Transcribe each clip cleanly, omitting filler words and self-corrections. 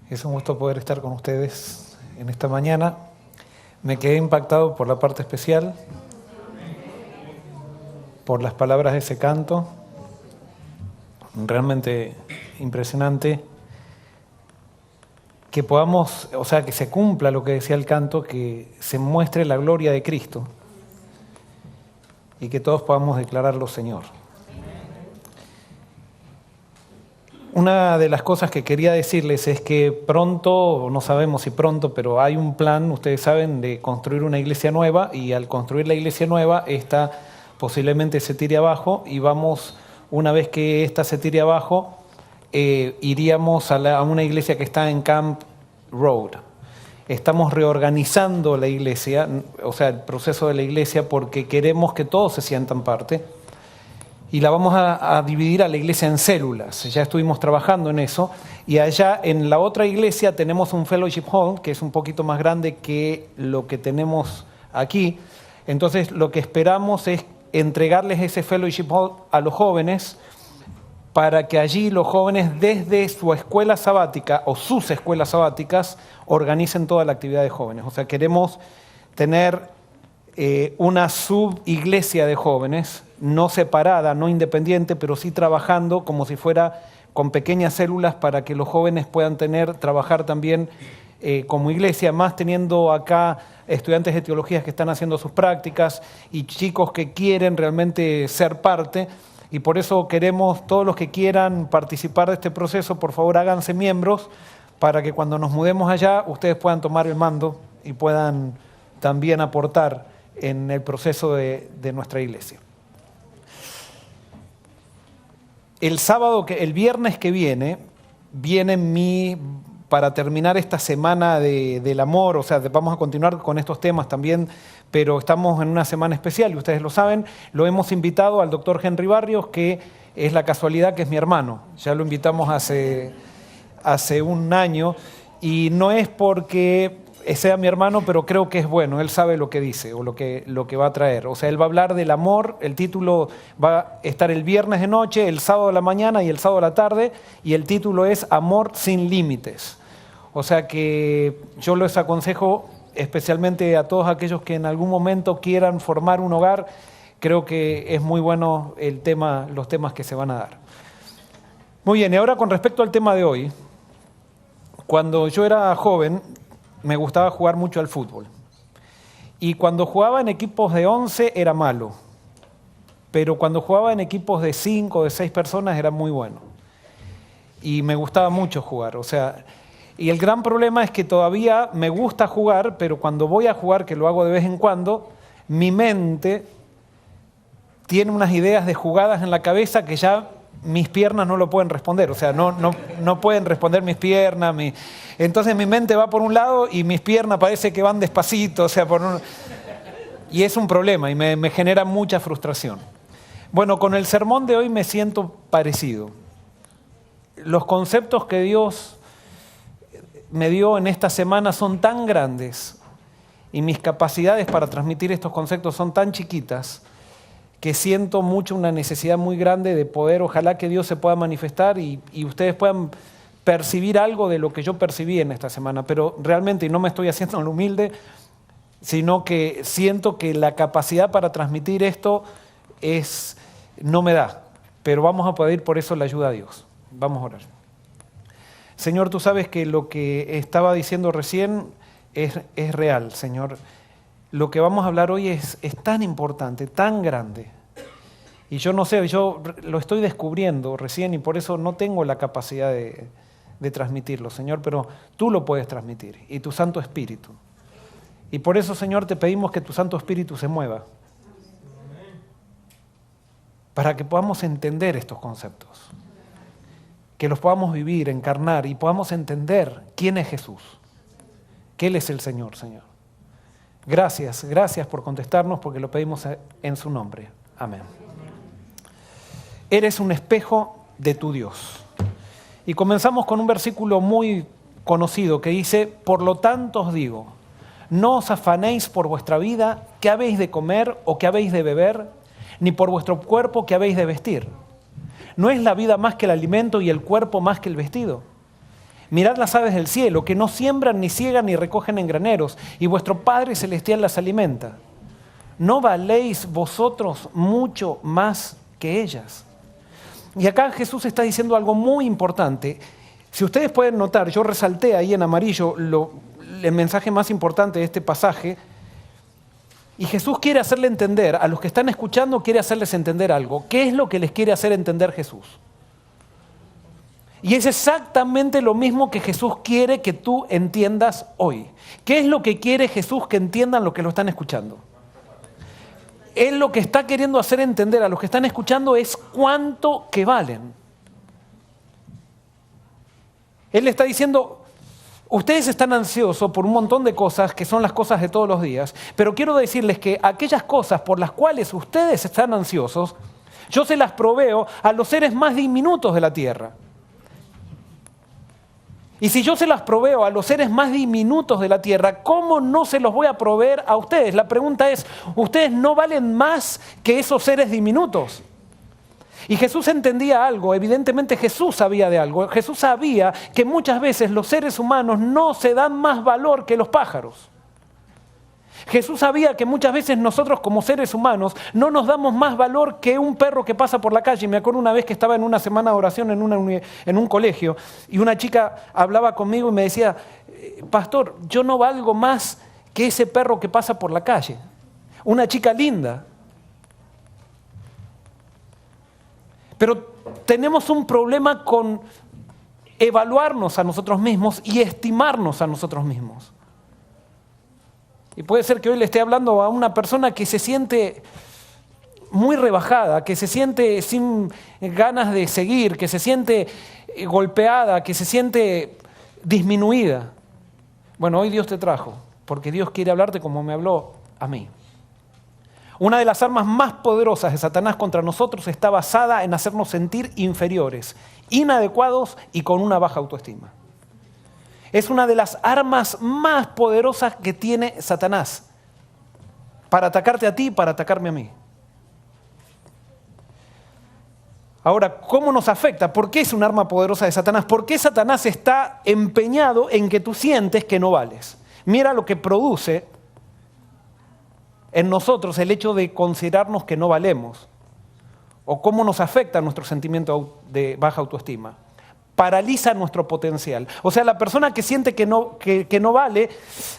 Es un gusto poder estar con ustedes en esta mañana. Me quedé impactado por la parte especial, por las palabras de ese canto, realmente impresionante. Que podamos, que se cumpla lo que decía el canto, que se muestre la gloria de Cristo y que todos podamos declararlo Señor. Una de las cosas que quería decirles es que pronto, no sabemos si pronto, pero hay un plan, ustedes saben, de construir una iglesia nueva, y al construir la iglesia nueva, esta posiblemente se tire abajo, y vamos, una vez que esta se tire abajo, iríamos a una iglesia que está en Camp Road. Estamos reorganizando la iglesia, el proceso de la iglesia, porque queremos que todos se sientan parte. Y la vamos a dividir a la iglesia en células. Ya estuvimos trabajando en eso. Y allá en la otra iglesia tenemos un fellowship hall, que es un poquito más grande que lo que tenemos aquí. Entonces lo que esperamos es entregarles ese fellowship hall a los jóvenes, para que allí los jóvenes desde su escuela sabática o sus escuelas sabáticas organicen toda la actividad de jóvenes. O sea, queremos tener una subiglesia de jóvenes, no separada, no independiente, pero sí trabajando como si fuera con pequeñas células, para que los jóvenes puedan trabajar también como iglesia, más teniendo acá estudiantes de teología que están haciendo sus prácticas y chicos que quieren realmente ser parte. Y por eso queremos, todos los que quieran participar de este proceso, por favor háganse miembros, para que cuando nos mudemos allá ustedes puedan tomar el mando y puedan también aportar en el proceso de nuestra iglesia. El viernes que viene para terminar esta semana del amor, vamos a continuar con estos temas también, pero estamos en una semana especial y ustedes lo saben. Lo hemos invitado al doctor Henry Barrios, que es la casualidad que es mi hermano. Ya lo invitamos hace un año, y no es porque sea mi hermano, pero creo que es bueno. Él sabe lo que dice o lo que va a traer. Él va a hablar del amor. El título va a estar el viernes de noche, el sábado de la mañana y el sábado de la tarde, y el título es Amor sin límites. O sea que yo les aconsejo, especialmente a todos aquellos que en algún momento quieran formar un hogar, creo que es muy bueno los temas que se van a dar. Muy bien, y ahora con respecto al tema de hoy, cuando yo era joven me gustaba jugar mucho al fútbol, y cuando jugaba en equipos de 11 era malo, pero cuando jugaba en equipos de 5 o de 6 personas era muy bueno, y me gustaba mucho jugar. Y el gran problema es que todavía me gusta jugar, pero cuando voy a jugar, que lo hago de vez en cuando, mi mente tiene unas ideas de jugadas en la cabeza que ya mis piernas no lo pueden responder. No pueden responder mis piernas. Entonces mi mente va por un lado y mis piernas parece que van despacito. Y es un problema y me genera mucha frustración. Bueno, con el sermón de hoy me siento parecido. Los conceptos que Dios me dio en esta semana son tan grandes, y mis capacidades para transmitir estos conceptos son tan chiquitas, que siento mucho una necesidad muy grande de poder, ojalá que Dios se pueda manifestar y ustedes puedan percibir algo de lo que yo percibí en esta semana. Pero realmente, y no me estoy haciendo el humilde, sino que siento que la capacidad para transmitir esto no me da, pero vamos a pedir por eso la ayuda a Dios. Vamos a orar. Señor, tú sabes que lo que estaba diciendo recién es real, Señor. Lo que vamos a hablar hoy es tan importante, tan grande. Y yo no sé, yo lo estoy descubriendo recién y por eso no tengo la capacidad de transmitirlo, Señor, pero tú lo puedes transmitir, y tu Santo Espíritu. Y por eso, Señor, te pedimos que tu Santo Espíritu se mueva, para que podamos entender estos conceptos, que los podamos vivir, encarnar, y podamos entender quién es Jesús, que Él es el Señor, Señor. Gracias por contestarnos, porque lo pedimos en su nombre. Amén. Eres un espejo de tu Dios. Y comenzamos con un versículo muy conocido que dice: por lo tanto os digo, no os afanéis por vuestra vida, qué habéis de comer o qué habéis de beber, ni por vuestro cuerpo, qué habéis de vestir. ¿No es la vida más que el alimento y el cuerpo más que el vestido? Mirad las aves del cielo, que no siembran, ni ciegan, ni recogen en graneros, y vuestro Padre Celestial las alimenta. ¿No valéis vosotros mucho más que ellas? Y acá Jesús está diciendo algo muy importante. Si ustedes pueden notar, yo resalté ahí en amarillo el mensaje más importante de este pasaje. Y Jesús quiere hacerle entender, a los que están escuchando, quiere hacerles entender algo. ¿Qué es lo que les quiere hacer entender Jesús? Y es exactamente lo mismo que Jesús quiere que tú entiendas hoy. ¿Qué es lo que quiere Jesús que entiendan los que lo están escuchando? Él lo que está queriendo hacer entender a los que están escuchando es cuánto que valen. Él le está diciendo, ustedes están ansiosos por un montón de cosas que son las cosas de todos los días, pero quiero decirles que aquellas cosas por las cuales ustedes están ansiosos, yo se las proveo a los seres más diminutos de la tierra. Y si yo se las proveo a los seres más diminutos de la tierra, ¿cómo no se los voy a proveer a ustedes? La pregunta es, ¿ustedes no valen más que esos seres diminutos? Y Jesús entendía algo, evidentemente Jesús sabía de algo. Jesús sabía que muchas veces los seres humanos no se dan más valor que los pájaros. Jesús sabía que muchas veces nosotros como seres humanos no nos damos más valor que un perro que pasa por la calle. Me acuerdo una vez que estaba en una semana de oración en un colegio y una chica hablaba conmigo y me decía, pastor, yo no valgo más que ese perro que pasa por la calle. Una chica linda. Pero tenemos un problema con evaluarnos a nosotros mismos y estimarnos a nosotros mismos. Y puede ser que hoy le esté hablando a una persona que se siente muy rebajada, que se siente sin ganas de seguir, que se siente golpeada, que se siente disminuida. Bueno, hoy Dios te trajo, porque Dios quiere hablarte como me habló a mí. Una de las armas más poderosas de Satanás contra nosotros está basada en hacernos sentir inferiores, inadecuados y con una baja autoestima. Es una de las armas más poderosas que tiene Satanás para atacarte a ti y para atacarme a mí. Ahora, ¿cómo nos afecta? ¿Por qué es un arma poderosa de Satanás? ¿Por qué Satanás está empeñado en que tú sientes que no vales? Mira lo que produce en nosotros el hecho de considerarnos que no valemos. O cómo nos afecta nuestro sentimiento de baja autoestima. Paraliza nuestro potencial. O sea, la persona que siente que no vale,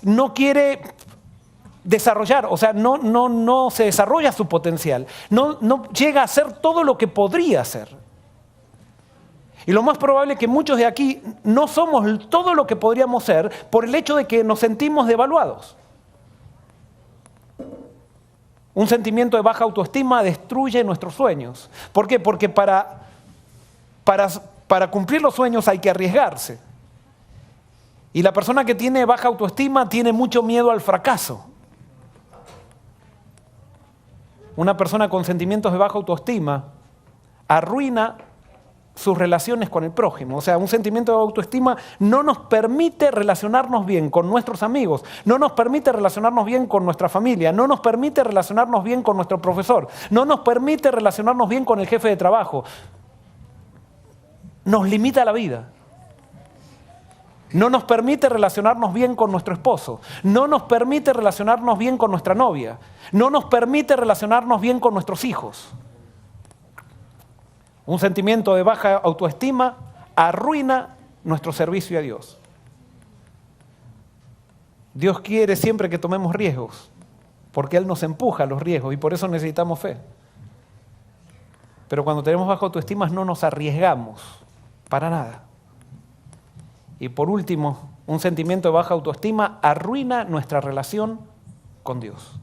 no quiere desarrollar, o sea, no se desarrolla su potencial, no llega a hacer todo lo que podría hacer. Y lo más probable es que muchos de aquí no somos todo lo que podríamos ser por el hecho de que nos sentimos devaluados. Un sentimiento de baja autoestima destruye nuestros sueños. ¿Por qué? Porque para cumplir los sueños hay que arriesgarse. Y la persona que tiene baja autoestima tiene mucho miedo al fracaso. Una persona con sentimientos de baja autoestima arruina sus relaciones con el prójimo. O sea, un sentimiento de autoestima no nos permite relacionarnos bien con nuestros amigos, no nos permite relacionarnos bien con nuestra familia, no nos permite relacionarnos bien con nuestro profesor, no nos permite relacionarnos bien con el jefe de trabajo. Nos limita la vida. No nos permite relacionarnos bien con nuestro esposo. No nos permite relacionarnos bien con nuestra novia. No nos permite relacionarnos bien con nuestros hijos. Un sentimiento de baja autoestima arruina nuestro servicio a Dios. Dios quiere siempre que tomemos riesgos, porque Él nos empuja a los riesgos y por eso necesitamos fe. Pero cuando tenemos baja autoestima no nos arriesgamos para nada. Y por último, un sentimiento de baja autoestima arruina nuestra relación con Dios.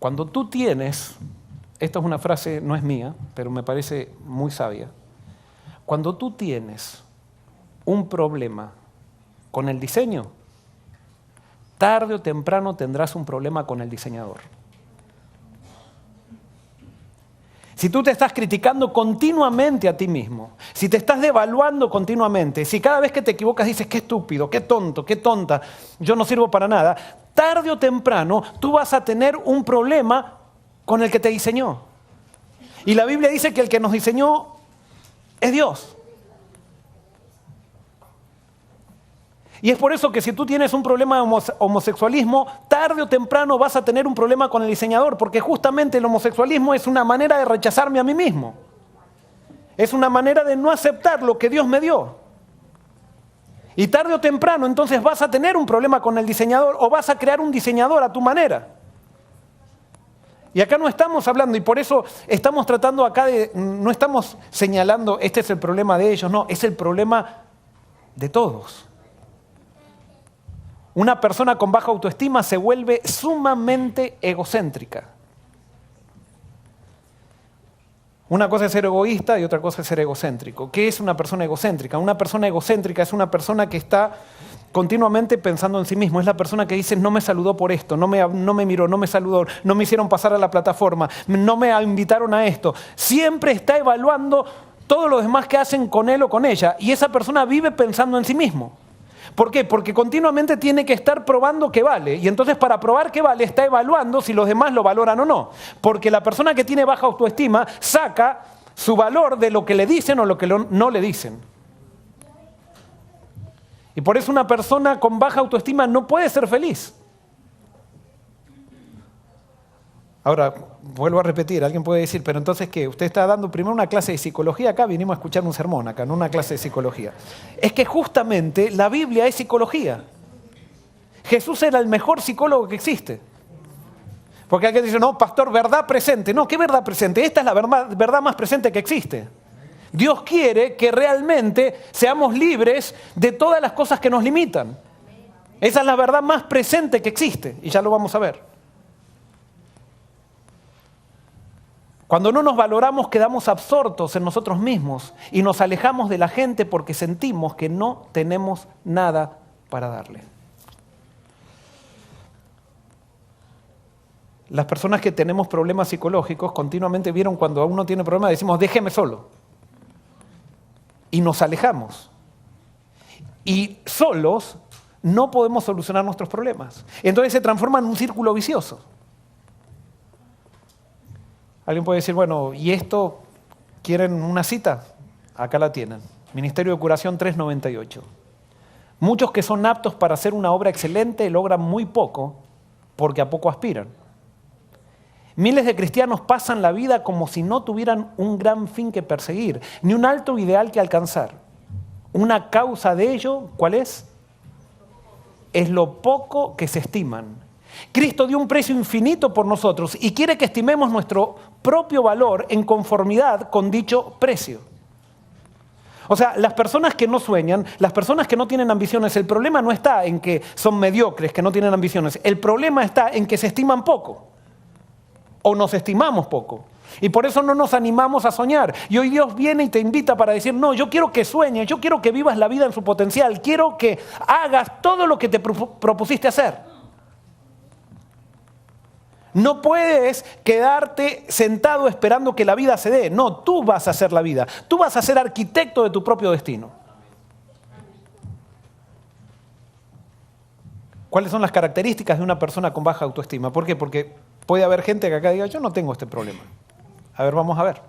Cuando tú tienes, esta es una frase, no es mía, pero me parece muy sabia. Cuando tú tienes un problema con el diseño, tarde o temprano tendrás un problema con el diseñador. Si tú te estás criticando continuamente a ti mismo, si te estás devaluando continuamente, si cada vez que te equivocas dices qué estúpido, qué tonto, qué tonta, yo no sirvo para nada, tarde o temprano tú vas a tener un problema con el que te diseñó. Y la Biblia dice que el que nos diseñó es Dios. Y es por eso que si tú tienes un problema de homosexualismo, tarde o temprano vas a tener un problema con el diseñador, porque justamente el homosexualismo es una manera de rechazarme a mí mismo. Es una manera de no aceptar lo que Dios me dio. Y tarde o temprano entonces vas a tener un problema con el diseñador o vas a crear un diseñador a tu manera. Y acá no estamos hablando, y por eso estamos tratando acá no estamos señalando este es el problema de ellos, no, es el problema de todos. Una persona con baja autoestima se vuelve sumamente egocéntrica. Una cosa es ser egoísta y otra cosa es ser egocéntrico. ¿Qué es una persona egocéntrica? Una persona egocéntrica es una persona que está continuamente pensando en sí mismo. Es la persona que dice, no me saludó por esto, no me miró, no me saludó, no me hicieron pasar a la plataforma, no me invitaron a esto. Siempre está evaluando todo lo demás que hacen con él o con ella. Y esa persona vive pensando en sí mismo. ¿Por qué? Porque continuamente tiene que estar probando que vale. Y entonces para probar que vale está evaluando si los demás lo valoran o no. Porque la persona que tiene baja autoestima saca su valor de lo que le dicen o lo que no le dicen. Y por eso una persona con baja autoestima no puede ser feliz. Ahora, vuelvo a repetir, alguien puede decir, pero entonces ¿qué? Usted está dando primero una clase de psicología acá, vinimos a escuchar un sermón acá, no una clase de psicología. Es que justamente la Biblia es psicología. Jesús era el mejor psicólogo que existe. Porque alguien dice, no, pastor, verdad presente. No, ¿qué verdad presente? Esta es la verdad más presente que existe. Dios quiere que realmente seamos libres de todas las cosas que nos limitan. Esa es la verdad más presente que existe, y ya lo vamos a ver. Cuando no nos valoramos, quedamos absortos en nosotros mismos y nos alejamos de la gente porque sentimos que no tenemos nada para darle. Las personas que tenemos problemas psicológicos continuamente vieron cuando uno tiene problemas, decimos, déjeme solo. Y nos alejamos. Y solos no podemos solucionar nuestros problemas. Entonces se transforma en un círculo vicioso. Alguien puede decir, bueno, ¿y esto quieren una cita? Acá la tienen. Ministerio de Curación 398. Muchos que son aptos para hacer una obra excelente logran muy poco porque a poco aspiran. Miles de cristianos pasan la vida como si no tuvieran un gran fin que perseguir, ni un alto ideal que alcanzar. Una causa de ello, ¿cuál es? Es lo poco que se estiman. Cristo dio un precio infinito por nosotros y quiere que estimemos nuestro propio valor en conformidad con dicho precio. O sea, las personas que no sueñan, las personas que no tienen ambiciones, el problema no está en que son mediocres, que no tienen ambiciones. El problema está en que se estiman poco o nos estimamos poco. Y por eso no nos animamos a soñar. Y hoy Dios viene y te invita para decir, no, yo quiero que sueñes, yo quiero que vivas la vida en su potencial, quiero que hagas todo lo que te propusiste hacer. No puedes quedarte sentado esperando que la vida se dé. No, tú vas a hacer la vida. Tú vas a ser arquitecto de tu propio destino. ¿Cuáles son las características de una persona con baja autoestima? ¿Por qué? Porque puede haber gente que acá diga, yo no tengo este problema. A ver, vamos a ver.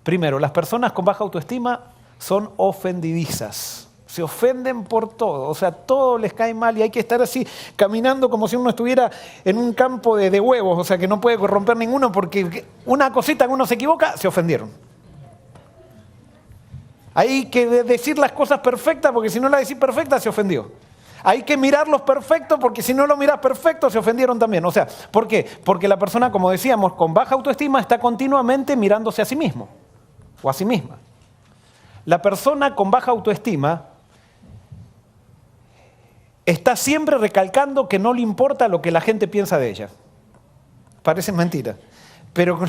Primero, las personas con baja autoestima son ofendidizas. Se ofenden por todo, o sea, todo les cae mal y hay que estar así caminando como si uno estuviera en un campo de huevos, o sea, que no puede romper ninguno porque una cosita que uno se equivoca, se ofendieron. Hay que decir las cosas perfectas porque si no las decís perfectas, se ofendió. Hay que mirarlos perfectos porque si no lo mirás perfecto, se ofendieron también. O sea, ¿por qué? Porque la persona, como decíamos, con baja autoestima está continuamente mirándose a sí mismo o a sí misma. La persona con baja autoestima está siempre recalcando que no le importa lo que la gente piensa de ella. Parece mentira. Pero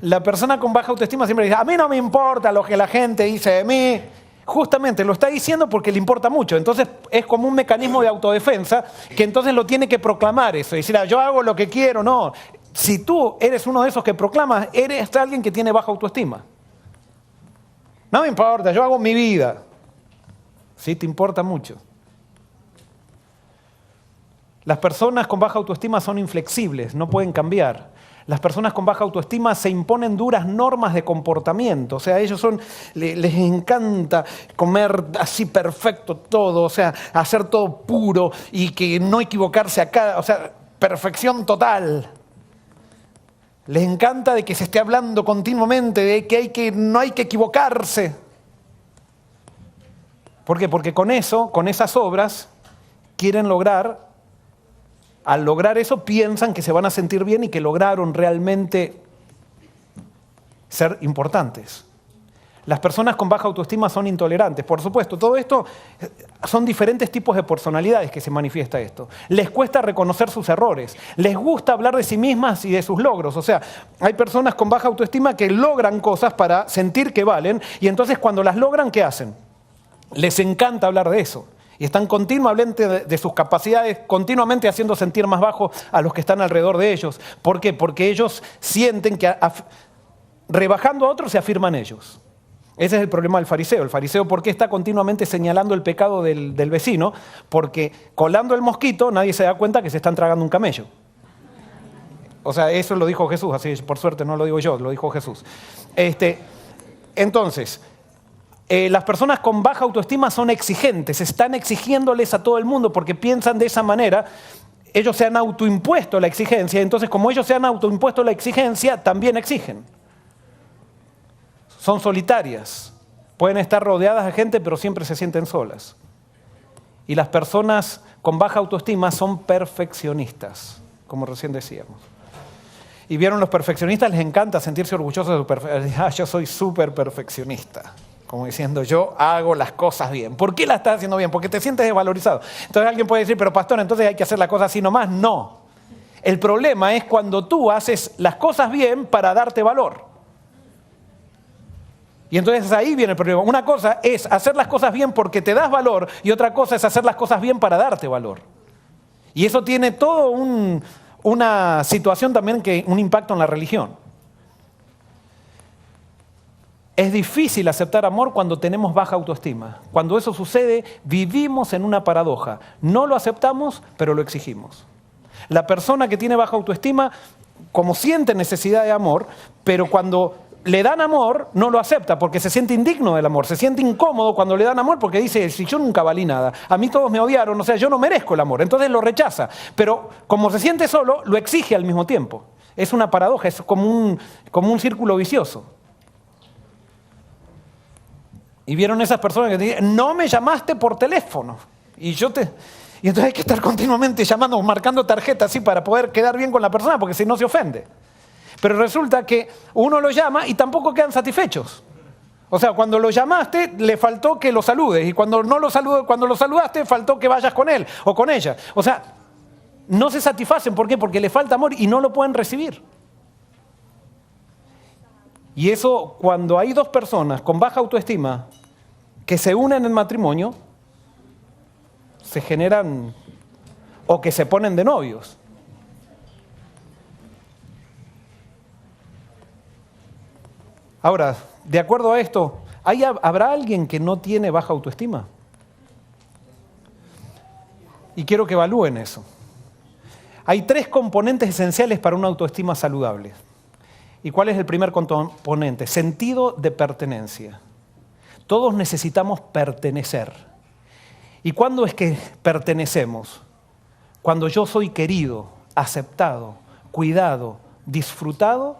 la persona con baja autoestima siempre dice, a mí no me importa lo que la gente dice de mí. Justamente lo está diciendo porque le importa mucho. Entonces es como un mecanismo de autodefensa que entonces lo tiene que proclamar eso. Decir, yo hago lo que quiero. No, si tú eres uno de esos que proclamas, eres alguien que tiene baja autoestima. No me importa, yo hago mi vida. Sí, te importa mucho. Las personas con baja autoestima son inflexibles, no pueden cambiar. Las personas con baja autoestima se imponen duras normas de comportamiento. O sea, a ellos les encanta comer así perfecto todo, o sea, hacer todo puro y que no equivocarse acá, o sea, perfección total. Les encanta de que se esté hablando continuamente de que no hay que equivocarse. ¿Por qué? Porque con esas obras, quieren lograr, al lograr eso piensan que se van a sentir bien y que lograron realmente ser importantes. Las personas con baja autoestima son intolerantes. Por supuesto, todo esto son diferentes tipos de personalidades que se manifiesta esto. Les cuesta reconocer sus errores. Les gusta hablar de sí mismas y de sus logros. O sea, hay personas con baja autoestima que logran cosas para sentir que valen y entonces cuando las logran, ¿qué hacen? Les encanta hablar de eso. Y están continuamente de sus capacidades, continuamente haciendo sentir más bajos a los que están alrededor de ellos. ¿Por qué? Porque ellos sienten que rebajando a otros se afirman ellos. Ese es el problema del fariseo. El fariseo, ¿por qué está continuamente señalando el pecado del vecino? Porque colando el mosquito nadie se da cuenta que se están tragando un camello. O sea, eso lo dijo Jesús, así por suerte no lo digo yo, lo dijo Jesús. Entonces, las personas con baja autoestima son exigentes, están exigiéndoles a todo el mundo porque piensan de esa manera. Ellos se han autoimpuesto la exigencia, entonces como ellos se han autoimpuesto la exigencia, también exigen. Son solitarias, pueden estar rodeadas de gente, pero siempre se sienten solas. Y las personas con baja autoestima son perfeccionistas, como recién decíamos. Y vieron, los perfeccionistas les encanta sentirse orgullosos de su perfección. Yo soy súper perfeccionista. Como diciendo, yo hago las cosas bien. ¿Por qué las estás haciendo bien? Porque te sientes desvalorizado. Entonces alguien puede decir, pero pastor, entonces hay que hacer las cosas así nomás. No. El problema es cuando tú haces las cosas bien para darte valor. Y entonces ahí viene el problema. Una cosa es hacer las cosas bien porque te das valor y otra cosa es hacer las cosas bien para darte valor. Y eso tiene todo una situación también, un impacto en la religión. Es difícil aceptar amor cuando tenemos baja autoestima. Cuando eso sucede, vivimos en una paradoja. No lo aceptamos, pero lo exigimos. La persona que tiene baja autoestima, como siente necesidad de amor, pero cuando le dan amor, no lo acepta porque se siente indigno del amor, se siente incómodo cuando le dan amor porque dice, si yo nunca valí nada, a mí todos me odiaron, o sea, yo no merezco el amor, entonces lo rechaza. Pero como se siente solo, lo exige al mismo tiempo. Es una paradoja, es como un círculo vicioso. Y vieron esas personas que te dicen, no me llamaste por teléfono. Y entonces hay que estar continuamente llamando o marcando tarjetas así para poder quedar bien con la persona, porque si no se ofende. Pero resulta que uno lo llama y tampoco quedan satisfechos. O sea, cuando lo llamaste, le faltó que lo saludes. Y cuando lo saludaste, faltó que vayas con él o con ella. O sea, no se satisfacen. ¿Por qué? Porque le falta amor y no lo pueden recibir. Y eso, cuando hay dos personas con baja autoestima que se unen en matrimonio, se generan o que se ponen de novios. Ahora, de acuerdo a esto, ¿habrá alguien que no tiene baja autoestima? Y quiero que evalúen eso. Hay 3 componentes esenciales para una autoestima saludable. ¿Y cuál es el primer componente? Sentido de pertenencia. Todos necesitamos pertenecer. ¿Y cuándo es que pertenecemos? Cuando yo soy querido, aceptado, cuidado, disfrutado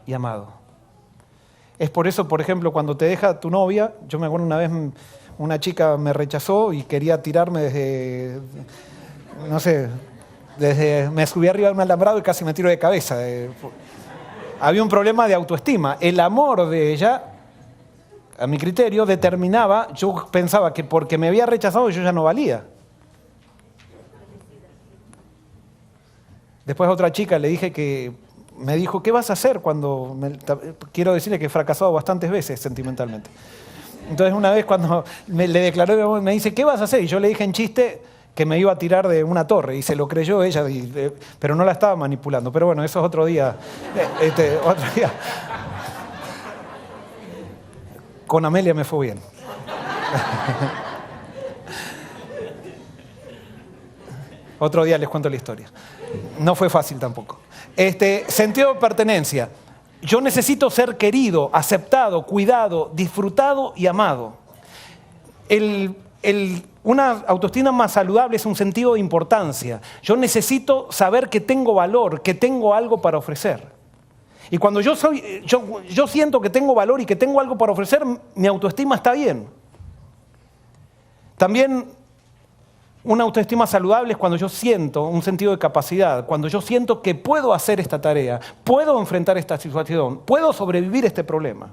y amado. Es por eso, por ejemplo, cuando te deja tu novia, yo me acuerdo una vez una chica me rechazó y quería tirarme desde, no sé, me subí arriba de un alambrado y casi me tiro de cabeza. Había un problema de autoestima. El amor de ella, a mi criterio, determinaba, yo pensaba que porque me había rechazado yo ya no valía. Después a otra chica le dije me dijo, ¿qué vas a hacer cuando...? Quiero decirle que he fracasado bastantes veces sentimentalmente. Entonces una vez cuando le declaró, me dice, ¿qué vas a hacer? Y yo le dije en chiste que me iba a tirar de una torre y se lo creyó ella, pero no la estaba manipulando. Pero bueno, eso es otro día. Otro día. Con Amelia me fue bien. Otro día les cuento la historia. No fue fácil tampoco. Sentido de pertenencia. Yo necesito ser querido, aceptado, cuidado, disfrutado y amado. Una autoestima más saludable es un sentido de importancia. Yo necesito saber que tengo valor, que tengo algo para ofrecer. Y cuando yo siento que tengo valor y que tengo algo para ofrecer, mi autoestima está bien. También una autoestima saludable es cuando yo siento un sentido de capacidad, cuando yo siento que puedo hacer esta tarea, puedo enfrentar esta situación, puedo sobrevivir este problema.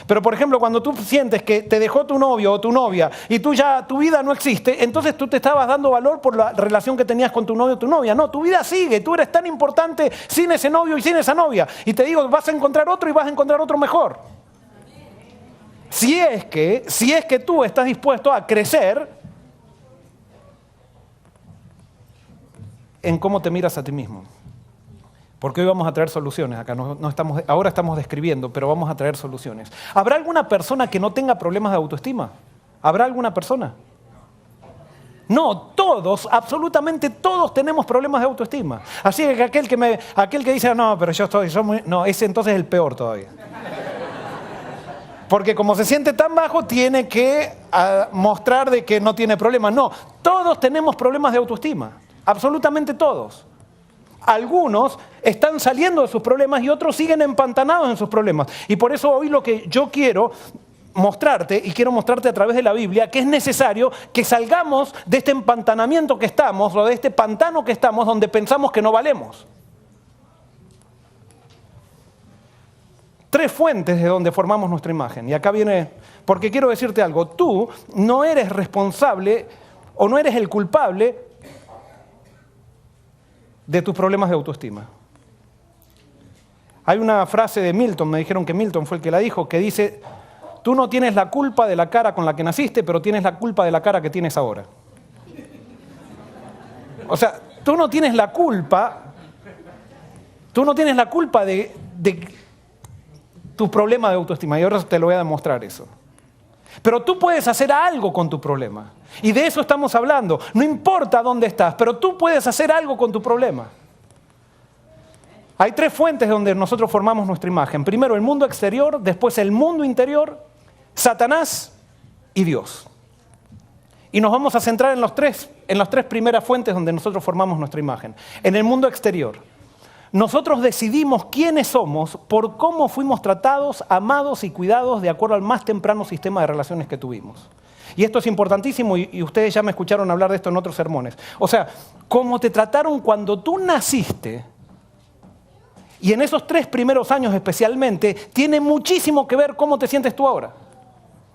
Pero, por ejemplo, cuando tú sientes que te dejó tu novio o tu novia y tu vida no existe, entonces tú te estabas dando valor por la relación que tenías con tu novio o tu novia. No, tu vida sigue, tú eres tan importante sin ese novio y sin esa novia. Y te digo, vas a encontrar otro y vas a encontrar otro mejor. Si es que tú estás dispuesto a crecer en cómo te miras a ti mismo. Porque hoy vamos a traer soluciones acá. Ahora estamos describiendo, pero vamos a traer soluciones. ¿Habrá alguna persona que no tenga problemas de autoestima? ¿Habrá alguna persona? No, todos, absolutamente todos tenemos problemas de autoestima. Así que aquel que dice, no, pero yo muy... No, ese entonces es el peor todavía. Porque como se siente tan bajo, tiene que mostrar de que no tiene problemas. No, todos tenemos problemas de autoestima. Absolutamente todos. Algunos están saliendo de sus problemas y otros siguen empantanados en sus problemas. Y por eso hoy lo que yo quiero mostrarte, y quiero mostrarte a través de la Biblia, que es necesario que salgamos de este empantanamiento que estamos, o de este pantano que estamos, donde pensamos que no valemos. 3 fuentes de donde formamos nuestra imagen. Y acá viene, porque quiero decirte algo, tú no eres responsable o no eres el culpable de tus problemas de autoestima. Hay una frase de Milton, me dijeron que Milton fue el que la dijo, que dice, tú no tienes la culpa de la cara con la que naciste, pero tienes la culpa de la cara que tienes ahora. O sea, tú no tienes la culpa de tu problema de autoestima, y ahora te lo voy a demostrar eso. Pero tú puedes hacer algo con tu problema. Y de eso estamos hablando. No importa dónde estás, pero tú puedes hacer algo con tu problema. Hay 3 fuentes donde nosotros formamos nuestra imagen. Primero el mundo exterior, después el mundo interior, Satanás y Dios. Y nos vamos a centrar en las 3 primeras fuentes donde nosotros formamos nuestra imagen. En el mundo exterior. Nosotros decidimos quiénes somos por cómo fuimos tratados, amados y cuidados de acuerdo al más temprano sistema de relaciones que tuvimos. Y esto es importantísimo y ustedes ya me escucharon hablar de esto en otros sermones. O sea, cómo te trataron cuando tú naciste, y en esos 3 primeros años especialmente, tiene muchísimo que ver cómo te sientes tú ahora.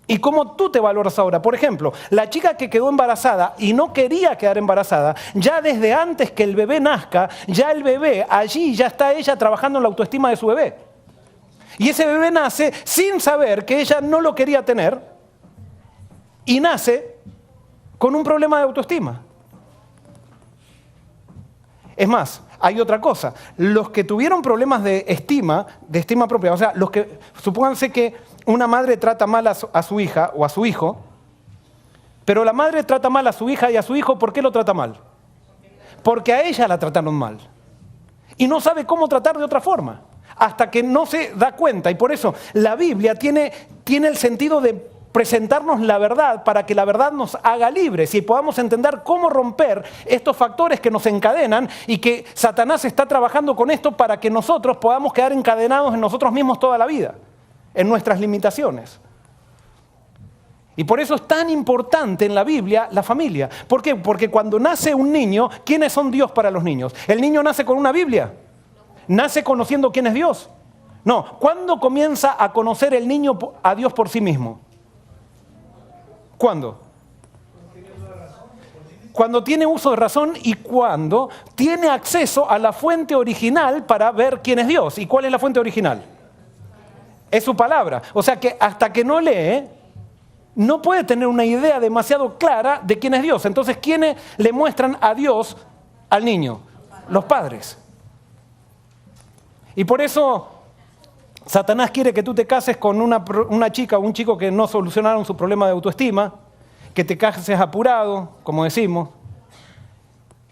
Y cómo tú te valoras ahora. Por ejemplo, la chica que quedó embarazada y no quería quedar embarazada, ya desde antes que el bebé nazca, ya el bebé, allí ya está ella trabajando en la autoestima de su bebé. Y ese bebé nace sin saber que ella no lo quería tener y nace con un problema de autoestima. Es más, hay otra cosa. Los que tuvieron problemas de estima propia, o sea, supónganse que una madre trata mal a su hija o a su hijo, pero la madre trata mal a su hija y a su hijo, ¿por qué lo trata mal? Porque a ella la trataron mal. Y no sabe cómo tratar de otra forma, hasta que no se da cuenta. Y por eso la Biblia tiene el sentido de presentarnos la verdad para que la verdad nos haga libres y podamos entender cómo romper estos factores que nos encadenan y que Satanás está trabajando con esto para que nosotros podamos quedar encadenados en nosotros mismos toda la vida, en nuestras limitaciones. Y por eso es tan importante en la Biblia la familia. ¿Por qué? Porque cuando nace un niño, ¿quiénes son Dios para los niños? ¿El niño nace con una Biblia? ¿Nace conociendo quién es Dios? No. ¿Cuándo comienza a conocer el niño a Dios por sí mismo? ¿Cuándo? Cuando tiene uso de razón y cuando tiene acceso a la fuente original para ver quién es Dios. ¿Y cuál es la fuente original? Es su palabra. O sea que hasta que no lee, no puede tener una idea demasiado clara de quién es Dios. Entonces, ¿quiénes le muestran a Dios al niño? Los padres. Y por eso Satanás quiere que tú te cases con una chica o un chico que no solucionaron su problema de autoestima, que te cases apurado, como decimos,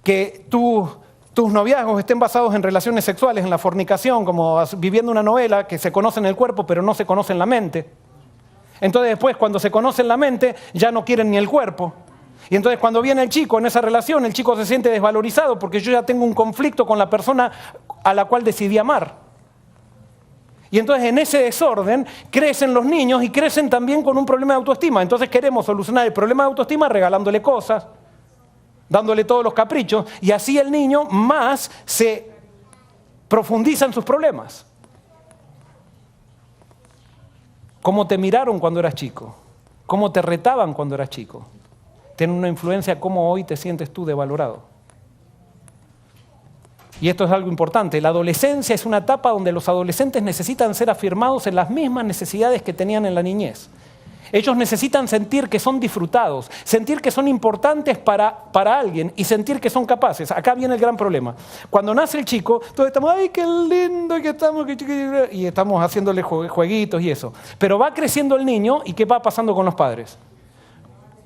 que tus noviazgos estén basados en relaciones sexuales, en la fornicación, como viviendo una novela que se conoce en el cuerpo pero no se conoce en la mente. Entonces después, cuando se conoce en la mente, ya no quieren ni el cuerpo. Y entonces cuando viene el chico en esa relación, el chico se siente desvalorizado porque yo ya tengo un conflicto con la persona a la cual decidí amar. Y entonces en ese desorden crecen los niños y crecen también con un problema de autoestima. Entonces queremos solucionar el problema de autoestima regalándole cosas, dándole todos los caprichos, y así el niño más se profundiza en sus problemas. ¿Cómo te miraron cuando eras chico? ¿Cómo te retaban cuando eras chico? Tiene una influencia cómo hoy te sientes tú devalorado. Y esto es algo importante. La adolescencia es una etapa donde los adolescentes necesitan ser afirmados en las mismas necesidades que tenían en la niñez. Ellos necesitan sentir que son disfrutados, sentir que son importantes para alguien y sentir que son capaces. Acá viene el gran problema. Cuando nace el chico, todos estamos, ¡ay, qué lindo que estamos! Y estamos haciéndole jueguitos y eso. Pero va creciendo el niño y ¿qué va pasando con los padres?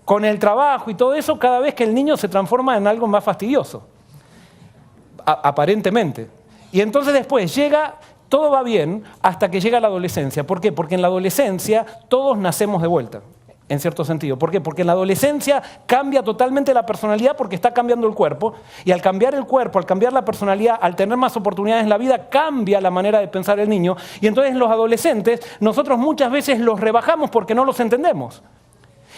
Con el trabajo y todo eso, cada vez que el niño se transforma en algo más fastidioso. Aparentemente. Y entonces después llega... Todo va bien hasta que llega la adolescencia. ¿Por qué? Porque en la adolescencia todos nacemos de vuelta, en cierto sentido. ¿Por qué? Porque en la adolescencia cambia totalmente la personalidad porque está cambiando el cuerpo. Y al cambiar el cuerpo, al cambiar la personalidad, al tener más oportunidades en la vida, cambia la manera de pensar el niño. Y entonces los adolescentes, nosotros muchas veces los rebajamos porque no los entendemos.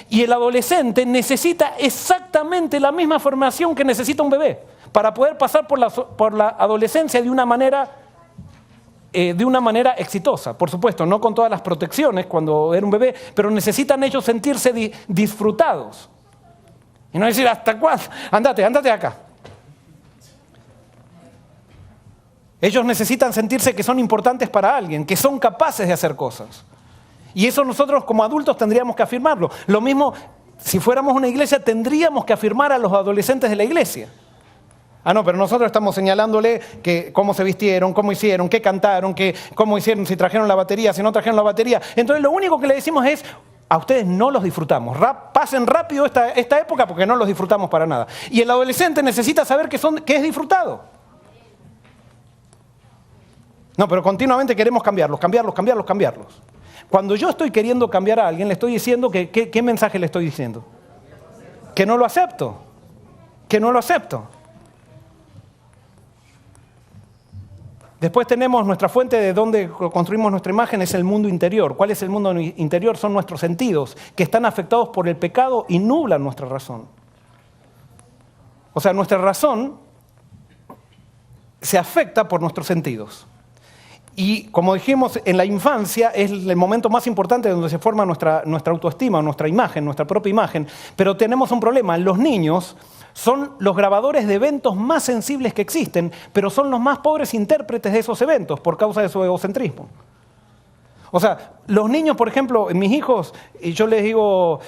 Y el adolescente necesita exactamente la misma formación que necesita un bebé para poder pasar por la adolescencia de una manera exitosa, por supuesto, no con todas las protecciones cuando era un bebé, pero necesitan ellos sentirse disfrutados. Y no decir, ¿hasta cuándo? Ándate acá. Ellos necesitan sentirse que son importantes para alguien, que son capaces de hacer cosas. Y eso nosotros como adultos tendríamos que afirmarlo. Lo mismo, si fuéramos una iglesia, tendríamos que afirmar a los adolescentes de la iglesia. Ah, no, pero nosotros estamos señalándole que cómo se vistieron, cómo hicieron, qué cantaron, cómo hicieron, si trajeron la batería, si no trajeron la batería. Entonces lo único que le decimos es, a ustedes no los disfrutamos. Pasen rápido esta época porque no los disfrutamos para nada. Y el adolescente necesita saber que es disfrutado. No, pero continuamente queremos cambiarlos. Cuando yo estoy queriendo cambiar a alguien, le estoy diciendo ¿qué mensaje le estoy diciendo? Que no lo acepto. Después tenemos nuestra fuente de donde construimos nuestra imagen, es el mundo interior. ¿Cuál es el mundo interior? Son nuestros sentidos, que están afectados por el pecado y nublan nuestra razón. O sea, nuestra razón se afecta por nuestros sentidos. Y como dijimos, en la infancia es el momento más importante donde se forma nuestra autoestima, nuestra imagen, nuestra propia imagen. Pero tenemos un problema, los niños son los grabadores de eventos más sensibles que existen, pero son los más pobres intérpretes de esos eventos por causa de su egocentrismo. O sea, los niños, por ejemplo, mis hijos, yo les digo,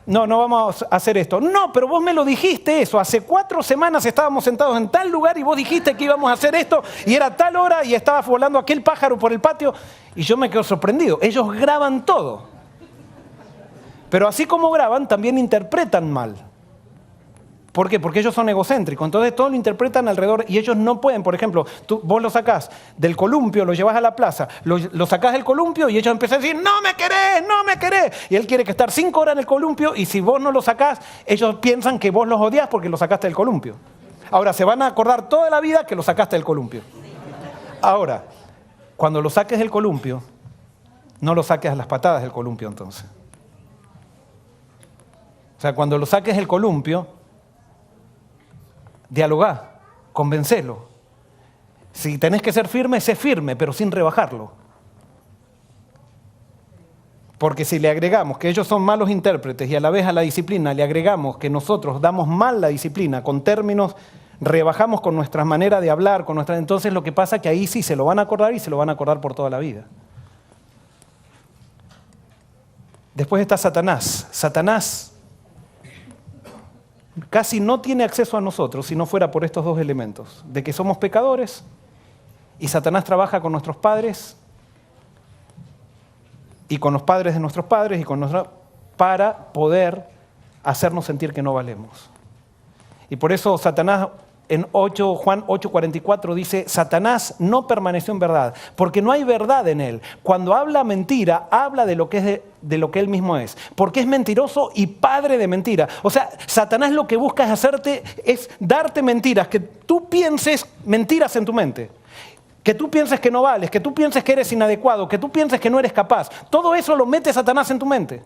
no vamos a hacer esto. No, pero vos me lo dijiste eso. Hace 4 semanas estábamos sentados en tal lugar y vos dijiste que íbamos a hacer esto y era tal hora y estaba volando aquel pájaro por el patio. Y yo me quedo sorprendido. Ellos graban todo. Pero así como graban, también interpretan mal. ¿Por qué? Porque ellos son egocéntricos, entonces todo lo interpretan alrededor y ellos no pueden. Por ejemplo, vos lo sacás del columpio, lo llevas a la plaza, lo sacás del columpio y ellos empiezan a decir, no me querés. Y él quiere que estar 5 horas en el columpio y si vos no lo sacás, ellos piensan que vos los odiás porque lo sacaste del columpio. Ahora, se van a acordar toda la vida que lo sacaste del columpio. Ahora, cuando lo saques del columpio, no lo saques a las patadas del columpio entonces. O sea, cuando lo saques del columpio, dialogá, convencelo. Si tenés que ser firme, sé firme, pero sin rebajarlo. Porque si le agregamos que ellos son malos intérpretes y a la vez a la disciplina le agregamos que nosotros damos mal la disciplina con términos, rebajamos con nuestra manera de hablar, entonces lo que pasa es que ahí sí se lo van a acordar y se lo van a acordar por toda la vida. Después está Satanás. Satanás casi no tiene acceso a nosotros si no fuera por estos 2 elementos, de que somos pecadores y Satanás trabaja con nuestros padres y con los padres de nuestros padres para poder hacernos sentir que no valemos. Y por eso Satanás en Juan 8:44 dice, Satanás no permaneció en verdad, porque no hay verdad en él. Cuando habla mentira, habla de lo que él mismo es, porque es mentiroso y padre de mentira. O sea, Satanás lo que busca es darte mentiras, que tú pienses mentiras en tu mente. Que tú pienses que no vales, que tú pienses que eres inadecuado, que tú pienses que no eres capaz. Todo eso lo mete Satanás en tu mente.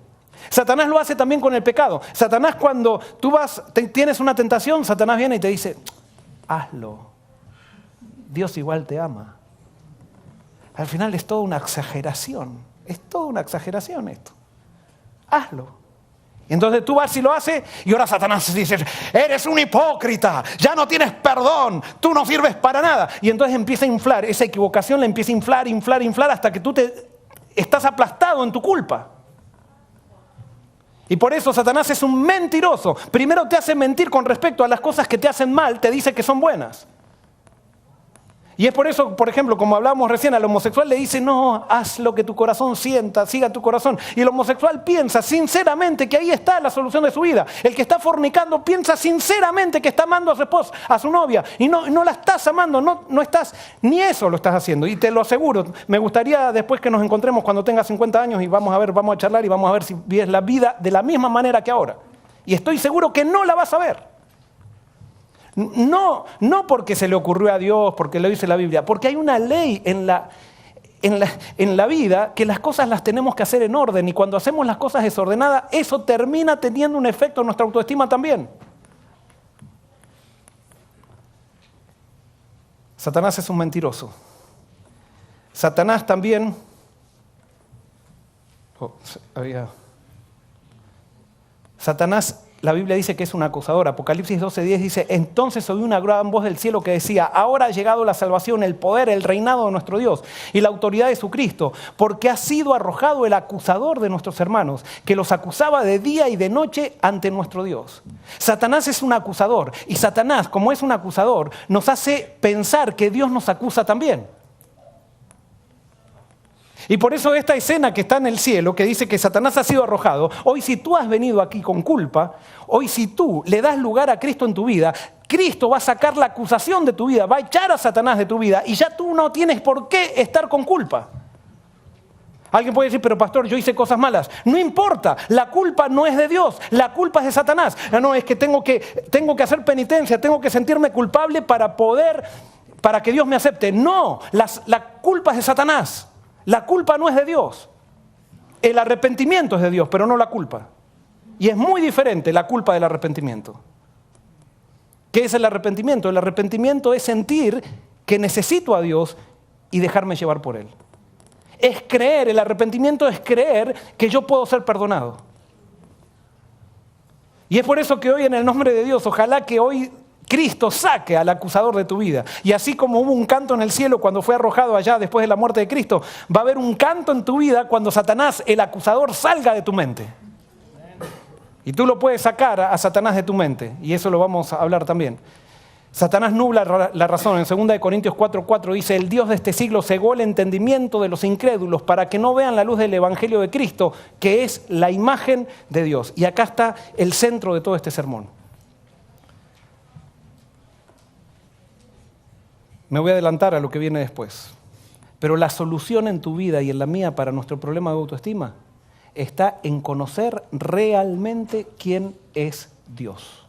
Satanás lo hace también con el pecado. Satanás, cuando tú tienes una tentación, Satanás viene y te dice, hazlo. Dios igual te ama. Al final es toda una exageración. Es toda una exageración esto. Hazlo. Y entonces tú vas y lo haces y ahora Satanás dice, eres un hipócrita, ya no tienes perdón, tú no sirves para nada. Y entonces empieza a inflar, esa equivocación la empieza a inflar hasta que tú estás aplastado en tu culpa. Y por eso Satanás es un mentiroso. Primero te hace mentir con respecto a las cosas que te hacen mal, te dice que son buenas. Y es por eso, por ejemplo, como hablábamos recién, al homosexual le dice, no, haz lo que tu corazón sienta, siga tu corazón. Y el homosexual piensa sinceramente que ahí está la solución de su vida. El que está fornicando piensa sinceramente que está amando a su esposa, a su novia. Y no la estás amando, no estás, ni eso lo estás haciendo. Y te lo aseguro, me gustaría después que nos encontremos cuando tengas 50 años y vamos a charlar y vamos a ver si vives la vida de la misma manera que ahora. Y estoy seguro que no la vas a ver. No porque se le ocurrió a Dios, porque lo dice la Biblia, porque hay una ley en la vida que las cosas las tenemos que hacer en orden, y cuando hacemos las cosas desordenadas, eso termina teniendo un efecto en nuestra autoestima también. Satanás es un mentiroso. Satanás también... Satanás, la Biblia dice que es un acusador. Apocalipsis 12:10 dice, entonces oí una gran voz del cielo que decía, ahora ha llegado la salvación, el poder, el reinado de nuestro Dios y la autoridad de su Cristo, porque ha sido arrojado el acusador de nuestros hermanos, que los acusaba de día y de noche ante nuestro Dios. Satanás es un acusador, y Satanás, como es un acusador, nos hace pensar que Dios nos acusa también. Y por eso esta escena que está en el cielo, que dice que Satanás ha sido arrojado, hoy si tú has venido aquí con culpa, hoy si tú le das lugar a Cristo en tu vida, Cristo va a sacar la acusación de tu vida, va a echar a Satanás de tu vida y ya tú no tienes por qué estar con culpa. Alguien puede decir, pero pastor, yo hice cosas malas. No importa, la culpa no es de Dios, la culpa es de Satanás. No, es que tengo que hacer penitencia, tengo que sentirme culpable para que Dios me acepte. No, la culpa es de Satanás. La culpa no es de Dios. El arrepentimiento es de Dios, pero no la culpa. Y es muy diferente la culpa del arrepentimiento. ¿Qué es el arrepentimiento? El arrepentimiento es sentir que necesito a Dios y dejarme llevar por Él. Es creer, el arrepentimiento es creer que yo puedo ser perdonado. Y es por eso que hoy, en el nombre de Dios, ojalá que hoy Cristo saque al acusador de tu vida. Y así como hubo un canto en el cielo cuando fue arrojado allá después de la muerte de Cristo, va a haber un canto en tu vida cuando Satanás, el acusador, salga de tu mente. Y tú lo puedes sacar a Satanás de tu mente. Y eso lo vamos a hablar también. Satanás nubla la razón. En 2 Corintios 4:4 dice, el Dios de este siglo cegó el entendimiento de los incrédulos para que no vean la luz del Evangelio de Cristo, que es la imagen de Dios. Y acá está el centro de todo este sermón. Me voy a adelantar a lo que viene después. Pero la solución en tu vida y en la mía para nuestro problema de autoestima está en conocer realmente quién es Dios.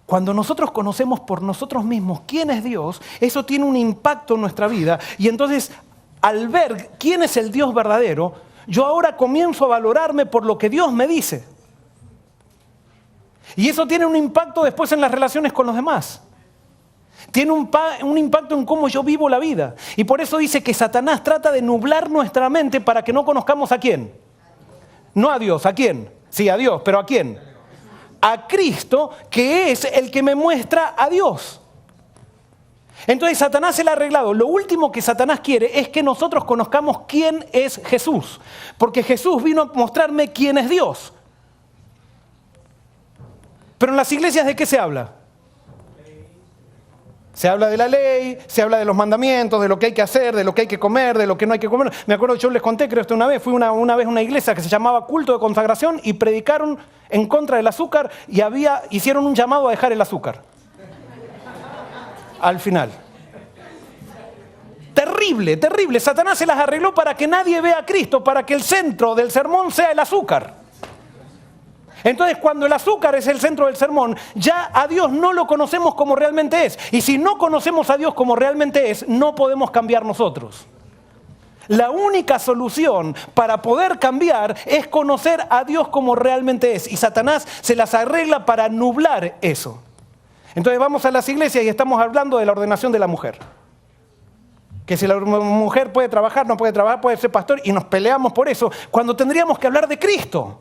Cuando nosotros conocemos por nosotros mismos quién es Dios, eso tiene un impacto en nuestra vida. Y entonces, al ver quién es el Dios verdadero, yo ahora comienzo a valorarme por lo que Dios me dice. Y eso tiene un impacto después en las relaciones con los demás. Tiene un impacto en cómo yo vivo la vida. Y por eso dice que Satanás trata de nublar nuestra mente para que no conozcamos a quién. No a Dios, ¿a quién? Sí, a Dios, pero ¿a quién? A Cristo, que es el que me muestra a Dios. Entonces Satanás se le ha arreglado. Lo último que Satanás quiere es que nosotros conozcamos quién es Jesús. Porque Jesús vino a mostrarme quién es Dios. Pero en las iglesias, ¿de qué se habla? Se habla de la ley, se habla de los mandamientos, de lo que hay que hacer, de lo que hay que comer, de lo que no hay que comer. Me acuerdo, yo les conté, creo que una vez, fui una vez a una iglesia que se llamaba Culto de Consagración y predicaron en contra del azúcar y hicieron un llamado a dejar el azúcar. Al final. Terrible, terrible. Satanás se las arregló para que nadie vea a Cristo, para que el centro del sermón sea el azúcar. Entonces, cuando el azúcar es el centro del sermón, ya a Dios no lo conocemos como realmente es. Y si no conocemos a Dios como realmente es, no podemos cambiar nosotros. La única solución para poder cambiar es conocer a Dios como realmente es. Y Satanás se las arregla para nublar eso. Entonces vamos a las iglesias y estamos hablando de la ordenación de la mujer. Que si la mujer puede trabajar, no puede trabajar, puede ser pastor, y nos peleamos por eso, cuando tendríamos que hablar de Cristo.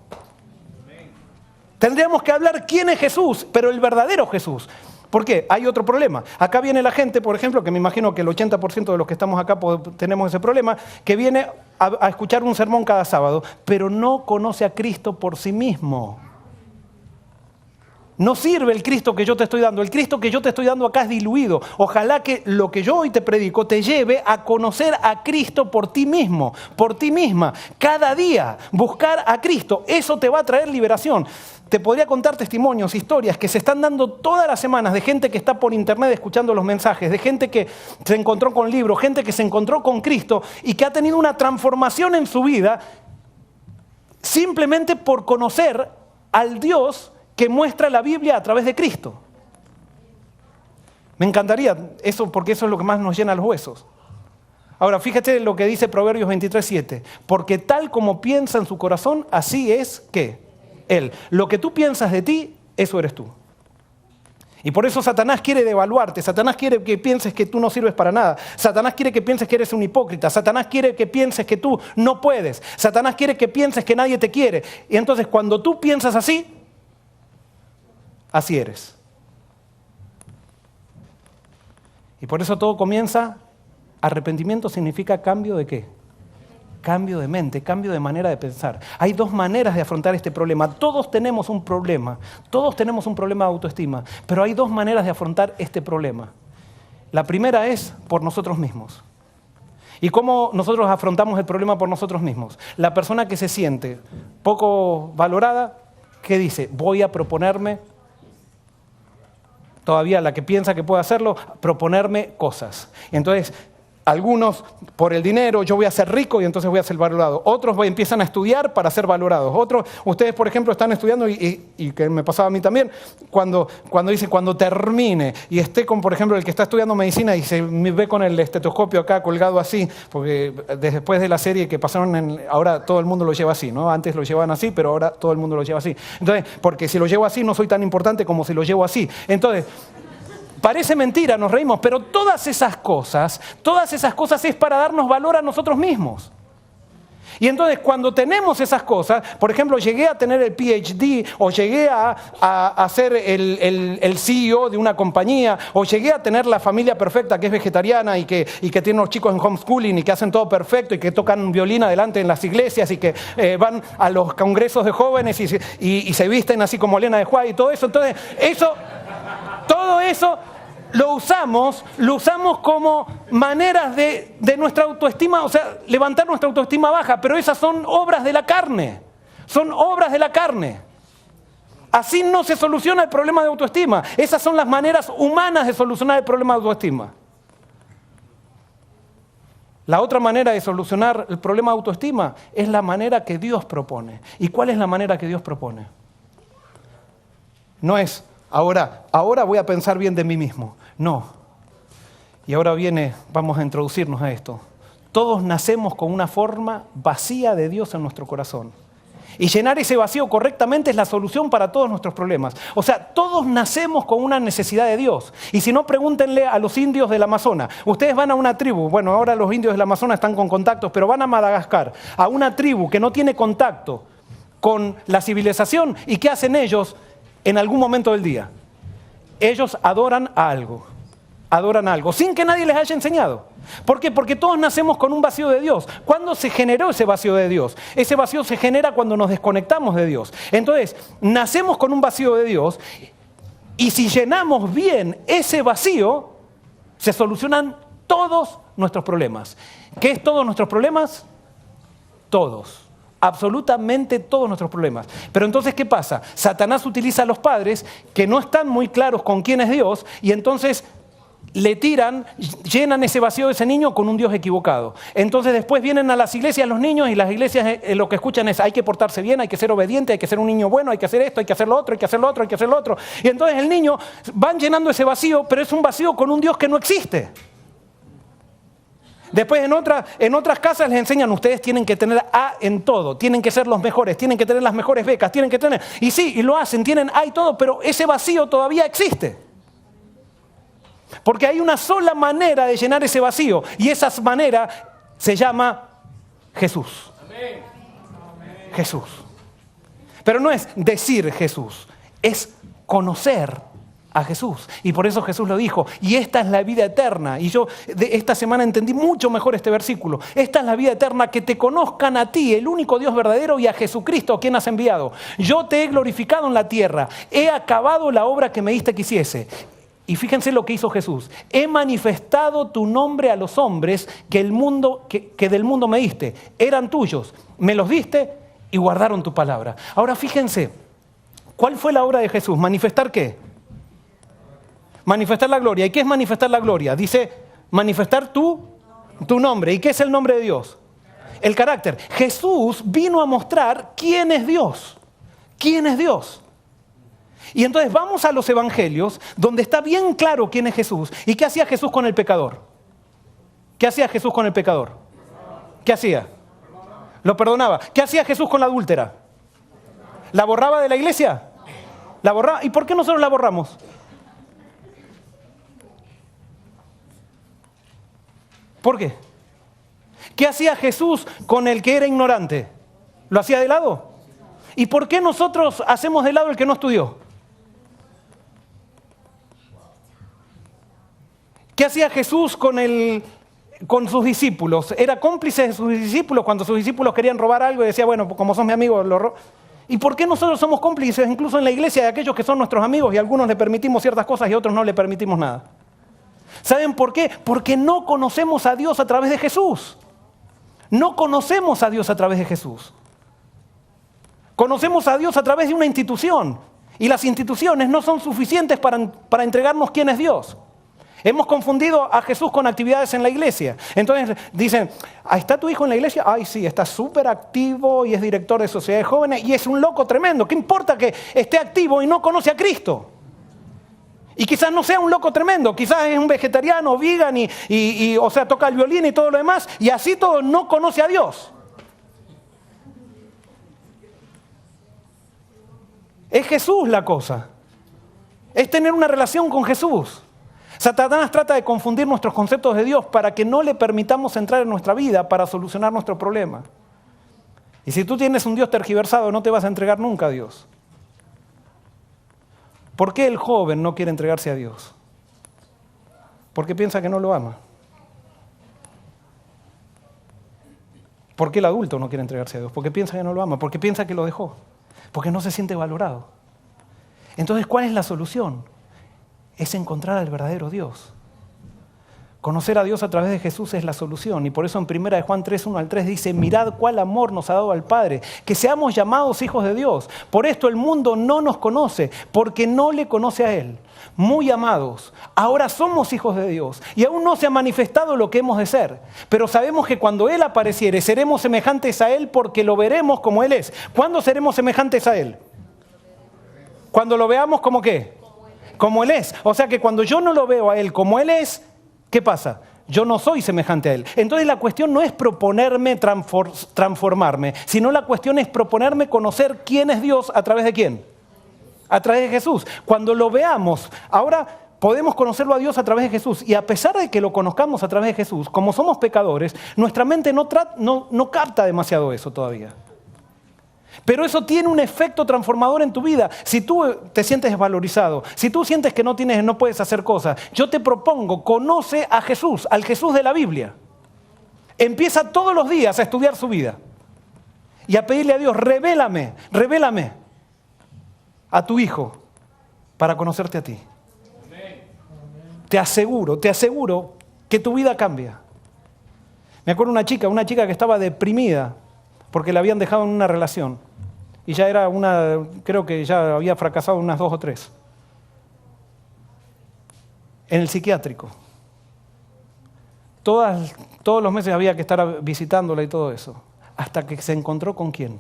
Tendríamos que hablar quién es Jesús, pero el verdadero Jesús. ¿Por qué? Hay otro problema. Acá viene la gente, por ejemplo, que me imagino que el 80% de los que estamos acá tenemos ese problema, que viene a escuchar un sermón cada sábado, pero no conoce a Cristo por sí mismo. No sirve el Cristo que yo te estoy dando. El Cristo que yo te estoy dando acá es diluido. Ojalá que lo que yo hoy te predico te lleve a conocer a Cristo por ti mismo, por ti misma. Cada día buscar a Cristo. Eso te va a traer liberación. Te podría contar testimonios, historias que se están dando todas las semanas de gente que está por internet escuchando los mensajes, de gente que se encontró con libros, gente que se encontró con Cristo y que ha tenido una transformación en su vida simplemente por conocer al Dios que muestra la Biblia a través de Cristo. Me encantaría eso, porque eso es lo que más nos llena los huesos. Ahora, fíjate lo que dice Proverbios 23:7. Porque tal como piensa en su corazón, así es que él. Lo que tú piensas de ti, eso eres tú. Y por eso Satanás quiere devaluarte. Satanás quiere que pienses que tú no sirves para nada. Satanás quiere que pienses que eres un hipócrita. Satanás quiere que pienses que tú no puedes. Satanás quiere que pienses que nadie te quiere. Y entonces cuando tú piensas así, así eres. Y por eso todo comienza, arrepentimiento significa cambio de qué? Cambio de mente, cambio de manera de pensar. Hay dos maneras de afrontar este problema. Todos tenemos un problema de autoestima, pero hay dos maneras de afrontar este problema. La primera es por nosotros mismos. ¿Y cómo nosotros afrontamos el problema por nosotros mismos? La persona que se siente poco valorada, ¿qué dice? Voy a proponerme, todavía la que piensa que puede hacerlo, proponerme cosas. Entonces, algunos por el dinero, yo voy a ser rico y entonces voy a ser valorado. Otros empiezan a estudiar para ser valorados. Otros, ustedes por ejemplo están estudiando y que me pasaba a mí también, cuando dice cuando termine y esté con, por ejemplo, el que está estudiando medicina y se ve con el estetoscopio acá colgado así, porque después de la serie que pasaron, ahora todo el mundo lo lleva así, ¿no? Antes lo llevaban así, pero ahora todo el mundo lo lleva así. Entonces, porque si lo llevo así no soy tan importante como si lo llevo así. Entonces, parece mentira, nos reímos, pero todas esas cosas es para darnos valor a nosotros mismos. Y entonces cuando tenemos esas cosas, por ejemplo, llegué a tener el PhD, o llegué a ser el CEO de una compañía, o llegué a tener la familia perfecta que es vegetariana y que tiene unos chicos en homeschooling y que hacen todo perfecto y que tocan violín adelante en las iglesias y que van a los congresos de jóvenes y se visten así como Elena de White y todo eso. Entonces, todo eso lo usamos como maneras de nuestra autoestima, o sea, levantar nuestra autoestima baja, pero esas son obras de la carne, son obras de la carne. Así no se soluciona el problema de autoestima. Esas son las maneras humanas de solucionar el problema de autoestima. La otra manera de solucionar el problema de autoestima es la manera que Dios propone. ¿Y cuál es la manera que Dios propone? No es ahora voy a pensar bien de mí mismo. No. Y ahora vamos a introducirnos a esto. Todos nacemos con una forma vacía de Dios en nuestro corazón. Y llenar ese vacío correctamente es la solución para todos nuestros problemas. O sea, todos nacemos con una necesidad de Dios. Y si no, pregúntenle a los indios del Amazonas. Ustedes van a una tribu, bueno, ahora los indios del Amazonas están con contactos, pero van a Madagascar, a una tribu que no tiene contacto con la civilización. ¿Y qué hacen ellos en algún momento del día? Ellos adoran algo, sin que nadie les haya enseñado. ¿Por qué? Porque todos nacemos con un vacío de Dios. ¿Cuándo se generó ese vacío de Dios? Ese vacío se genera cuando nos desconectamos de Dios. Entonces, nacemos con un vacío de Dios y si llenamos bien ese vacío, Se solucionan todos nuestros problemas. ¿Qué es todos nuestros problemas? Todos. Absolutamente todos nuestros problemas. Pero entonces, ¿qué pasa? Satanás utiliza a los padres que no están muy claros con quién es Dios y entonces le tiran, llenan ese vacío de ese niño con un Dios equivocado. Entonces después vienen a las iglesias los niños y las iglesias lo que escuchan es hay que portarse bien, hay que ser obediente, hay que ser un niño bueno, hay que hacer esto, hay que hacer lo otro, hay que hacer lo otro, hay que hacer lo otro. Y entonces el niño van llenando ese vacío, pero es un vacío con un Dios que no existe. Después en otras casas les enseñan, ustedes tienen que tener A en todo, tienen que ser los mejores, tienen que tener las mejores becas, tienen que tener... Y sí, y lo hacen, tienen A y todo, pero ese vacío todavía existe. Porque hay una sola manera de llenar ese vacío y esa manera se llama Jesús. Amén. Jesús. Pero no es decir Jesús, es conocer a Jesús. Y por eso Jesús lo dijo, y esta es la vida eterna. Y yo esta semana entendí mucho mejor este versículo. Esta es la vida eterna, que te conozcan a ti, el único Dios verdadero, y a Jesucristo, a quien has enviado. Yo te he glorificado en la tierra, he acabado la obra que me diste que hiciese. Y fíjense lo que hizo Jesús. He manifestado tu nombre a los hombres que del mundo me diste. Eran tuyos, me los diste y guardaron tu palabra. Ahora fíjense, ¿cuál fue la obra de Jesús? ¿Manifestar qué? Manifestar la gloria. ¿Y qué es manifestar la gloria? Dice, manifestar tu nombre. ¿Y qué es el nombre de Dios? El carácter. Jesús vino a mostrar quién es Dios. ¿Quién es Dios? Y entonces vamos a los evangelios donde está bien claro quién es Jesús. ¿Y qué hacía Jesús con el pecador? ¿Qué hacía Jesús con el pecador? ¿Qué hacía? Lo perdonaba. ¿Qué hacía Jesús con la adúltera? ¿La borraba de la iglesia? ¿La borraba? ¿Y por qué nosotros la borramos? ¿Por qué? ¿Qué hacía Jesús con el que era ignorante? ¿Lo hacía de lado? ¿Y por qué nosotros hacemos de lado el que no estudió? ¿Qué hacía Jesús con sus discípulos? ¿Era cómplice de sus discípulos cuando sus discípulos querían robar algo y decía, bueno, como sos mi amigo, lo robo? ¿Y por qué nosotros somos cómplices incluso en la iglesia de aquellos que son nuestros amigos y a algunos le permitimos ciertas cosas y a otros no le permitimos nada? ¿Saben por qué? Porque no conocemos a Dios a través de Jesús. No conocemos a Dios a través de Jesús. Conocemos a Dios a través de una institución. Y las instituciones no son suficientes para entregarnos quién es Dios. Hemos confundido a Jesús con actividades en la iglesia. Entonces dicen, ¿está tu hijo en la iglesia? Ay, sí, está súper activo y es director de sociedades jóvenes y es un loco tremendo. ¿Qué importa que esté activo y no conoce a Cristo? Y quizás no sea un loco tremendo, quizás es un vegetariano, vegan o sea, toca el violín y todo lo demás y así todo no conoce a Dios. Es Jesús la cosa. Es tener una relación con Jesús. Satanás trata de confundir nuestros conceptos de Dios para que no le permitamos entrar en nuestra vida para solucionar nuestro problema. Y si tú tienes un Dios tergiversado, no te vas a entregar nunca a Dios. ¿Por qué el joven no quiere entregarse a Dios? Porque piensa que no lo ama. ¿Por qué el adulto no quiere entregarse a Dios? Porque piensa que no lo ama, porque piensa que lo dejó, porque no se siente valorado. Entonces, ¿cuál es la solución? Es encontrar al verdadero Dios. Conocer a Dios a través de Jesús es la solución. Y por eso en 1 de Juan 3, 1 al 3 dice, mirad cuál amor nos ha dado al Padre, que seamos llamados hijos de Dios. Por esto el mundo no nos conoce, porque no le conoce a Él. Muy amados, ahora somos hijos de Dios y aún no se ha manifestado lo que hemos de ser. Pero sabemos que cuando Él apareciere, seremos semejantes a Él porque lo veremos como Él es. ¿Cuándo seremos semejantes a Él? Cuando lo veamos como ¿qué? Como Él es. O sea que cuando yo no lo veo a Él como Él es, ¿qué pasa? Yo no soy semejante a Él. Entonces la cuestión no es proponerme transformarme, sino la cuestión es proponerme conocer quién es Dios a través de quién. A través de Jesús. Cuando lo veamos, ahora podemos conocerlo a Dios a través de Jesús. Y a pesar de que lo conozcamos a través de Jesús, como somos pecadores, nuestra mente no capta demasiado eso todavía. Pero eso tiene un efecto transformador en tu vida. Si tú te sientes desvalorizado, si tú sientes que no puedes hacer cosas, yo te propongo, conoce a Jesús, al Jesús de la Biblia. Empieza todos los días a estudiar su vida y a pedirle a Dios, revélame a tu Hijo para conocerte a ti. te aseguro que tu vida cambia. Me acuerdo una chica que estaba deprimida porque la habían dejado en una relación. Y ya era creo que ya había fracasado unas 2 o 3. En el psiquiátrico. Todos los meses había que estar visitándola y todo eso. Hasta que se encontró ¿con quién?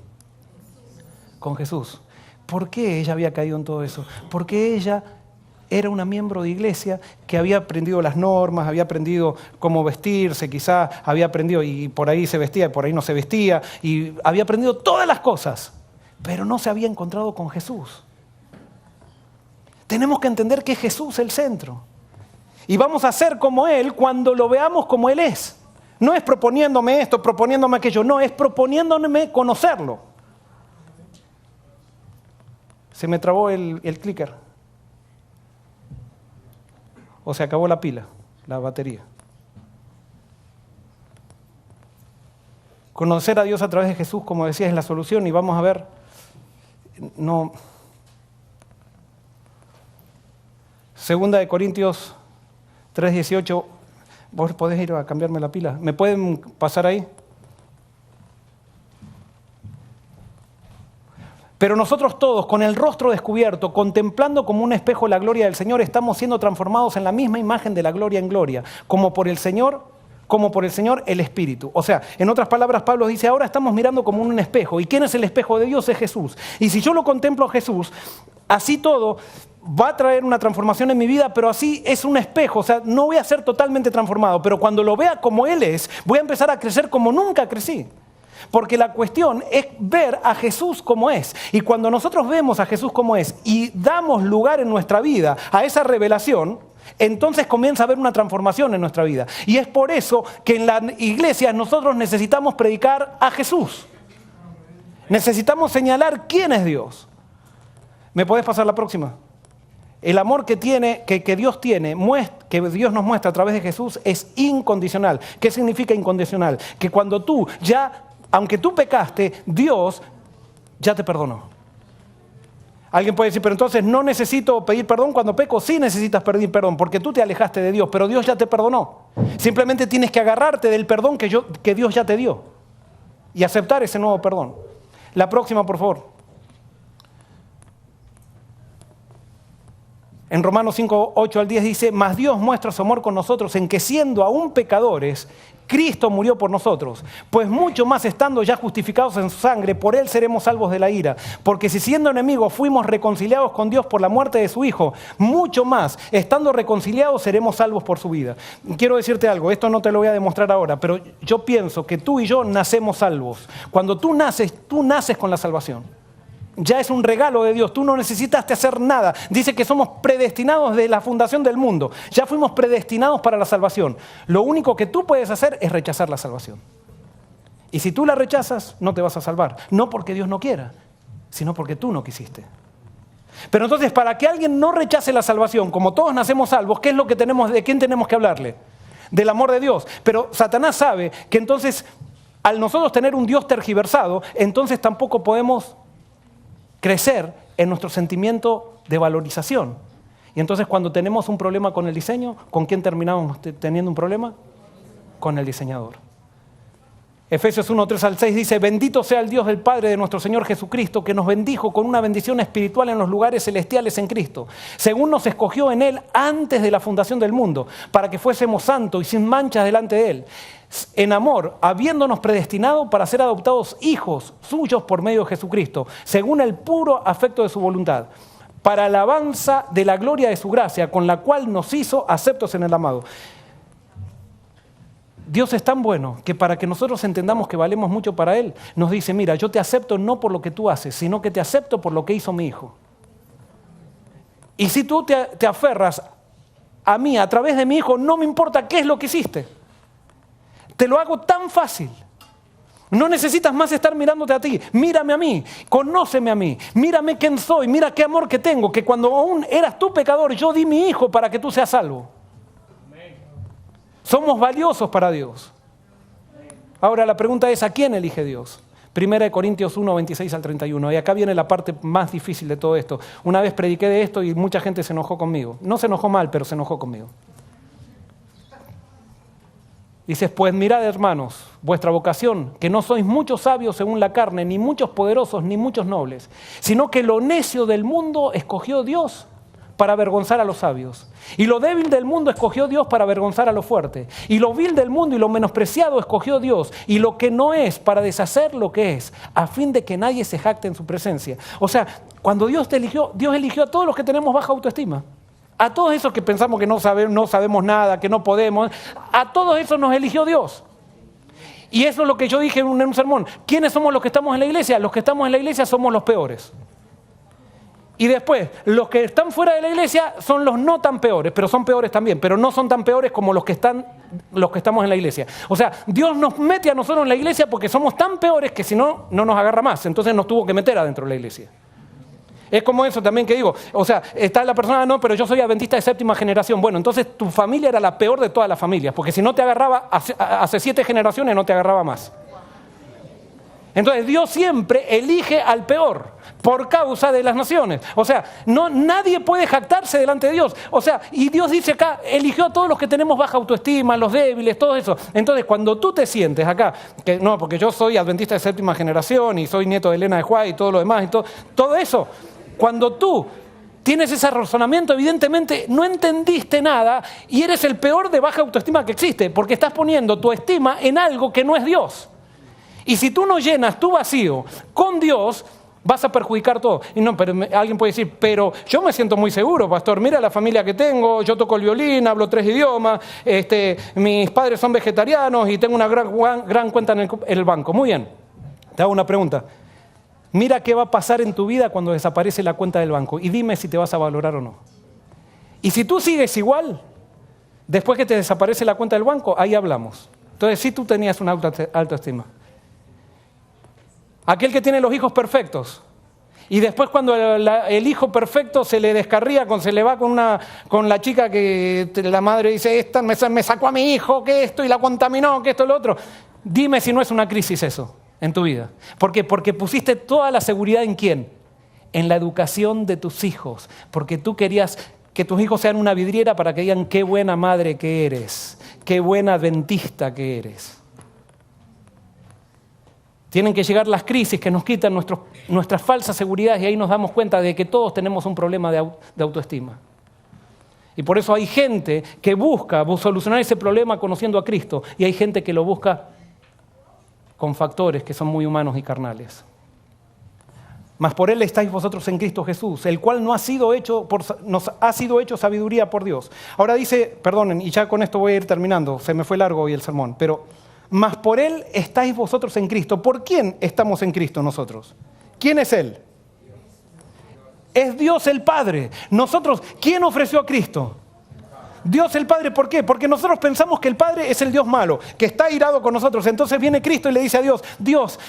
Con Jesús. ¿Por qué ella había caído en todo eso? Porque ella era una miembro de iglesia que había aprendido las normas, había aprendido cómo vestirse, quizá había aprendido, y por ahí se vestía, y por ahí no se vestía, y había aprendido todas las cosas, pero no se había encontrado con Jesús. Tenemos que entender que es Jesús el centro. Y vamos a ser como Él cuando lo veamos como Él es. No es proponiéndome esto, proponiéndome aquello, no, es proponiéndome conocerlo. Se me trabó el clicker. O se acabó la pila, la batería. Conocer a Dios a través de Jesús, como decía, es la solución. Y vamos a ver, Segunda de Corintios 3:18. ¿Vos podés ir a cambiarme la pila? ¿Me pueden pasar ahí? Pero nosotros todos, con el rostro descubierto, contemplando como un espejo la gloria del Señor, estamos siendo transformados en la misma imagen de la gloria en gloria, como por el Señor el Espíritu. O sea, en otras palabras, Pablo dice, ahora estamos mirando como un espejo. ¿Y quién es el espejo de Dios? Es Jesús. Y si yo lo contemplo a Jesús, así todo va a traer una transformación en mi vida, pero así es un espejo. O sea, no voy a ser totalmente transformado, pero cuando lo vea como Él es, voy a empezar a crecer como nunca crecí. Porque la cuestión es ver a Jesús como es. Y cuando nosotros vemos a Jesús como es y damos lugar en nuestra vida a esa revelación, entonces comienza a haber una transformación en nuestra vida. Y es por eso que en la iglesia nosotros necesitamos predicar a Jesús. Necesitamos señalar quién es Dios. ¿Me podés pasar la próxima? El amor que Dios tiene, que Dios nos muestra a través de Jesús es incondicional. ¿Qué significa incondicional? Que cuando aunque tú pecaste, Dios ya te perdonó. Alguien puede decir, pero entonces no necesito pedir perdón cuando peco. Sí necesitas pedir perdón porque tú te alejaste de Dios, pero Dios ya te perdonó. Simplemente tienes que agarrarte del perdón que Dios ya te dio y aceptar ese nuevo perdón. La próxima, por favor. En Romanos 5, 8 al 10 dice, mas Dios muestra su amor con nosotros en que siendo aún pecadores, Cristo murió por nosotros. Pues mucho más estando ya justificados en su sangre, por Él seremos salvos de la ira. Porque si siendo enemigos fuimos reconciliados con Dios por la muerte de su Hijo, mucho más, estando reconciliados, seremos salvos por su vida. Quiero decirte algo, esto no te lo voy a demostrar ahora, pero yo pienso que tú y yo nacemos salvos. Cuando tú naces con la salvación. Ya es un regalo de Dios, tú no necesitaste hacer nada. Dice que somos predestinados desde la fundación del mundo. Ya fuimos predestinados para la salvación. Lo único que tú puedes hacer es rechazar la salvación. Y si tú la rechazas, no te vas a salvar. No porque Dios no quiera, sino porque tú no quisiste. Pero entonces, para que alguien no rechace la salvación, como todos nacemos salvos, ¿qué es lo que de quién tenemos que hablarle? Del amor de Dios. Pero Satanás sabe que entonces, al nosotros tener un Dios tergiversado, entonces tampoco podemos crecer en nuestro sentimiento de valorización. Y entonces cuando tenemos un problema con el diseño, ¿con quién terminamos teniendo un problema? Con el diseñador. Efesios 1, 3 al 6 dice, bendito sea el Dios del Padre de nuestro Señor Jesucristo, que nos bendijo con una bendición espiritual en los lugares celestiales en Cristo, según nos escogió en Él antes de la fundación del mundo, para que fuésemos santos y sin manchas delante de Él, en amor, habiéndonos predestinado para ser adoptados hijos suyos por medio de Jesucristo, según el puro afecto de su voluntad, para alabanza de la gloria de su gracia, con la cual nos hizo aceptos en el amado. Dios es tan bueno que para que nosotros entendamos que valemos mucho para Él, nos dice, mira, yo te acepto no por lo que tú haces, sino que te acepto por lo que hizo mi Hijo. Y si tú te aferras a mí a través de mi Hijo, no me importa qué es lo que hiciste. Te lo hago tan fácil. No necesitas más estar mirándote a ti. Mírame a mí, conóceme a mí, mírame quién soy, mira qué amor que tengo, que cuando aún eras tú pecador, yo di mi Hijo para que tú seas salvo. Somos valiosos para Dios. Ahora la pregunta es, ¿a quién elige Dios? 1 Corintios 1, 26 al 31. Y acá viene la parte más difícil de todo esto. Una vez prediqué de esto y mucha gente se enojó conmigo. No se enojó mal, pero se enojó conmigo. Dices, pues mirad, hermanos, vuestra vocación, que no sois muchos sabios según la carne, ni muchos poderosos, ni muchos nobles, sino que lo necio del mundo escogió Dios para avergonzar a los sabios. Y lo débil del mundo escogió Dios para avergonzar a lo fuerte. Y lo vil del mundo y lo menospreciado escogió Dios. Y lo que no es para deshacer lo que es, a fin de que nadie se jacte en su presencia. O sea, cuando Dios te eligió, Dios eligió a todos los que tenemos baja autoestima. A todos esos que pensamos que no sabemos nada, que no podemos, a todos esos nos eligió Dios. Y eso es lo que yo dije en un sermón. ¿Quiénes somos los que estamos en la iglesia? Los que estamos en la iglesia somos los peores. Y después, los que están fuera de la iglesia son los no tan peores, pero son peores también, pero no son tan peores como los que estamos en la iglesia. O sea, Dios nos mete a nosotros en la iglesia porque somos tan peores que si no, no nos agarra más. Entonces nos tuvo que meter adentro de la iglesia. Es como eso también que digo, o sea, está la persona, no, pero yo soy adventista de séptima generación. Bueno, entonces tu familia era la peor de todas las familias, porque si no te agarraba, hace 7 generaciones no te agarraba más. Entonces Dios siempre elige al peor por causa de las naciones. O sea, nadie puede jactarse delante de Dios. O sea, y Dios dice acá, eligió a todos los que tenemos baja autoestima, los débiles, todo eso. Entonces cuando tú te sientes acá, que no, porque yo soy adventista de séptima generación y soy nieto de Elena de White y todo lo demás, y todo eso, cuando tú tienes ese razonamiento, evidentemente no entendiste nada y eres el peor de baja autoestima que existe, porque estás poniendo tu estima en algo que no es Dios. Y si tú no llenas tu vacío con Dios, vas a perjudicar todo. Y no, pero alguien puede decir, pero yo me siento muy seguro, pastor. Mira la familia que tengo, yo toco el violín, hablo 3 idiomas, mis padres son vegetarianos y tengo una gran cuenta en el banco. Muy bien, te hago una pregunta. Mira qué va a pasar en tu vida cuando desaparece la cuenta del banco y dime si te vas a valorar o no. Y si tú sigues igual, después que te desaparece la cuenta del banco, ahí hablamos. Entonces sí tú tenías una alta estima. Aquel que tiene los hijos perfectos y después cuando el hijo perfecto se le descarría, se le va con la chica que la madre dice, esta me sacó a mi hijo, que esto y la contaminó, que esto y lo otro. Dime si no es una crisis eso en tu vida. ¿Por qué? Porque pusiste toda la seguridad ¿en quién? En la educación de tus hijos. Porque tú querías que tus hijos sean una vidriera para que digan qué buena madre que eres, qué buena adventista que eres. Tienen que llegar las crisis que nos quitan nuestras falsas seguridades y ahí nos damos cuenta de que todos tenemos un problema de autoestima. Y por eso hay gente que busca solucionar ese problema conociendo a Cristo y hay gente que lo busca con factores que son muy humanos y carnales. Mas por Él estáis vosotros en Cristo Jesús, el cual nos ha sido hecho sabiduría por Dios. Ahora dice, perdonen, y ya con esto voy a ir terminando, se me fue largo hoy el sermón, pero mas por Él estáis vosotros en Cristo. ¿Por quién estamos en Cristo nosotros? ¿Quién es Él? Es Dios el Padre. Nosotros, ¿quién ofreció a Cristo? Dios el Padre. ¿Por qué? Porque nosotros pensamos que el Padre es el Dios malo, que está airado con nosotros. Entonces viene Cristo y le dice a Dios, Dios,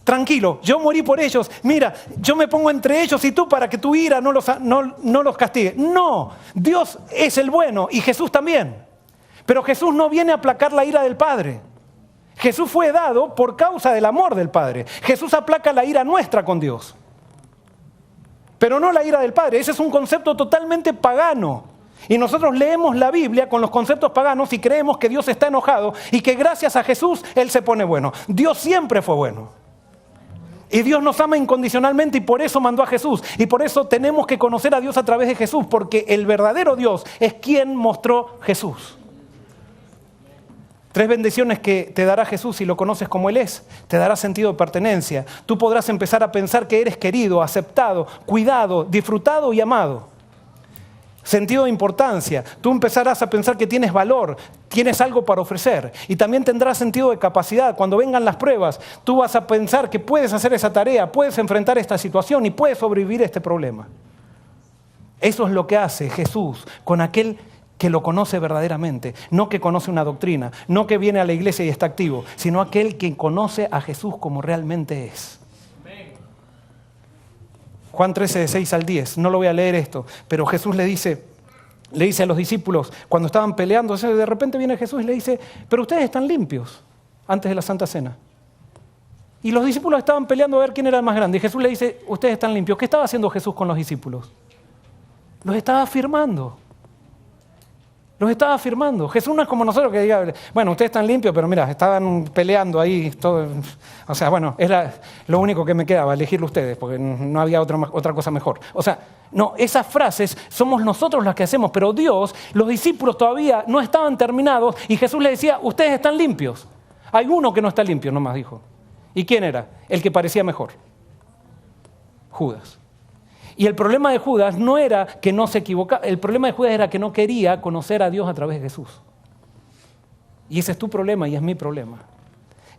tranquilo, yo morí por ellos. Mira, yo me pongo entre ellos y tú para que tu ira no los castigue. No, Dios es el bueno y Jesús también. Pero Jesús no viene a aplacar la ira del Padre. Jesús fue dado por causa del amor del Padre. Jesús aplaca la ira nuestra con Dios. Pero no la ira del Padre. Ese es un concepto totalmente pagano. Y nosotros leemos la Biblia con los conceptos paganos y creemos que Dios está enojado y que gracias a Jesús Él se pone bueno. Dios siempre fue bueno. Y Dios nos ama incondicionalmente y por eso mandó a Jesús. Y por eso tenemos que conocer a Dios a través de Jesús, porque el verdadero Dios es quien mostró Jesús. 3 bendiciones que te dará Jesús si lo conoces como Él es. Te dará sentido de pertenencia. Tú podrás empezar a pensar que eres querido, aceptado, cuidado, disfrutado y amado. Sentido de importancia. Tú empezarás a pensar que tienes valor, tienes algo para ofrecer. Y también tendrás sentido de capacidad. Cuando vengan las pruebas, tú vas a pensar que puedes hacer esa tarea, puedes enfrentar esta situación y puedes sobrevivir a este problema. Eso es lo que hace Jesús con aquel que lo conoce verdaderamente, no que conoce una doctrina, no que viene a la iglesia y está activo, sino aquel que conoce a Jesús como realmente es. Juan 13, de 6 al 10, no lo voy a leer esto, pero Jesús le dice a los discípulos, cuando estaban peleando, de repente viene Jesús y le dice, pero ustedes están limpios antes de la Santa Cena. Y los discípulos estaban peleando a ver quién era el más grande. Y Jesús le dice, ustedes están limpios. ¿Qué estaba haciendo Jesús con los discípulos? Los estaba afirmando. Los estaba afirmando. Jesús no es como nosotros que diga, bueno, ustedes están limpios, pero mira, estaban peleando ahí. Todo. O sea, bueno, era lo único que me quedaba, elegirlo ustedes, porque no había otra cosa mejor. O sea, no, esas frases somos nosotros las que hacemos, pero Dios, los discípulos todavía no estaban terminados y Jesús les decía, ustedes están limpios. Hay uno que no está limpio, nomás dijo. ¿Y quién era? El que parecía mejor. Judas. Y el problema de Judas no era que no se equivocaba, el problema de Judas era que no quería conocer a Dios a través de Jesús. Y ese es tu problema y es mi problema.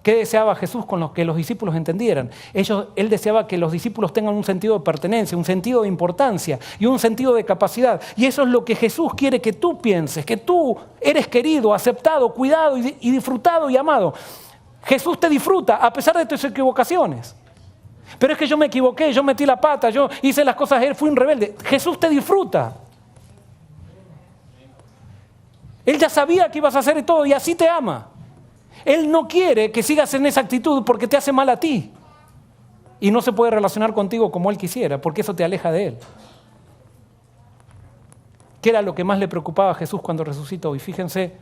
¿Qué deseaba Jesús con lo que los discípulos entendieran? Él deseaba que los discípulos tengan un sentido de pertenencia, un sentido de importancia y un sentido de capacidad. Y eso es lo que Jesús quiere que tú pienses, que tú eres querido, aceptado, cuidado y disfrutado y amado. Jesús te disfruta a pesar de tus equivocaciones. Pero es que yo me equivoqué, yo metí la pata, yo hice las cosas, fui un rebelde. Jesús te disfruta. Él ya sabía que ibas a hacer todo y así te ama. Él no quiere que sigas en esa actitud porque te hace mal a ti. Y no se puede relacionar contigo como Él quisiera, porque eso te aleja de Él. ¿Qué era lo que más le preocupaba a Jesús cuando resucitó? Y fíjense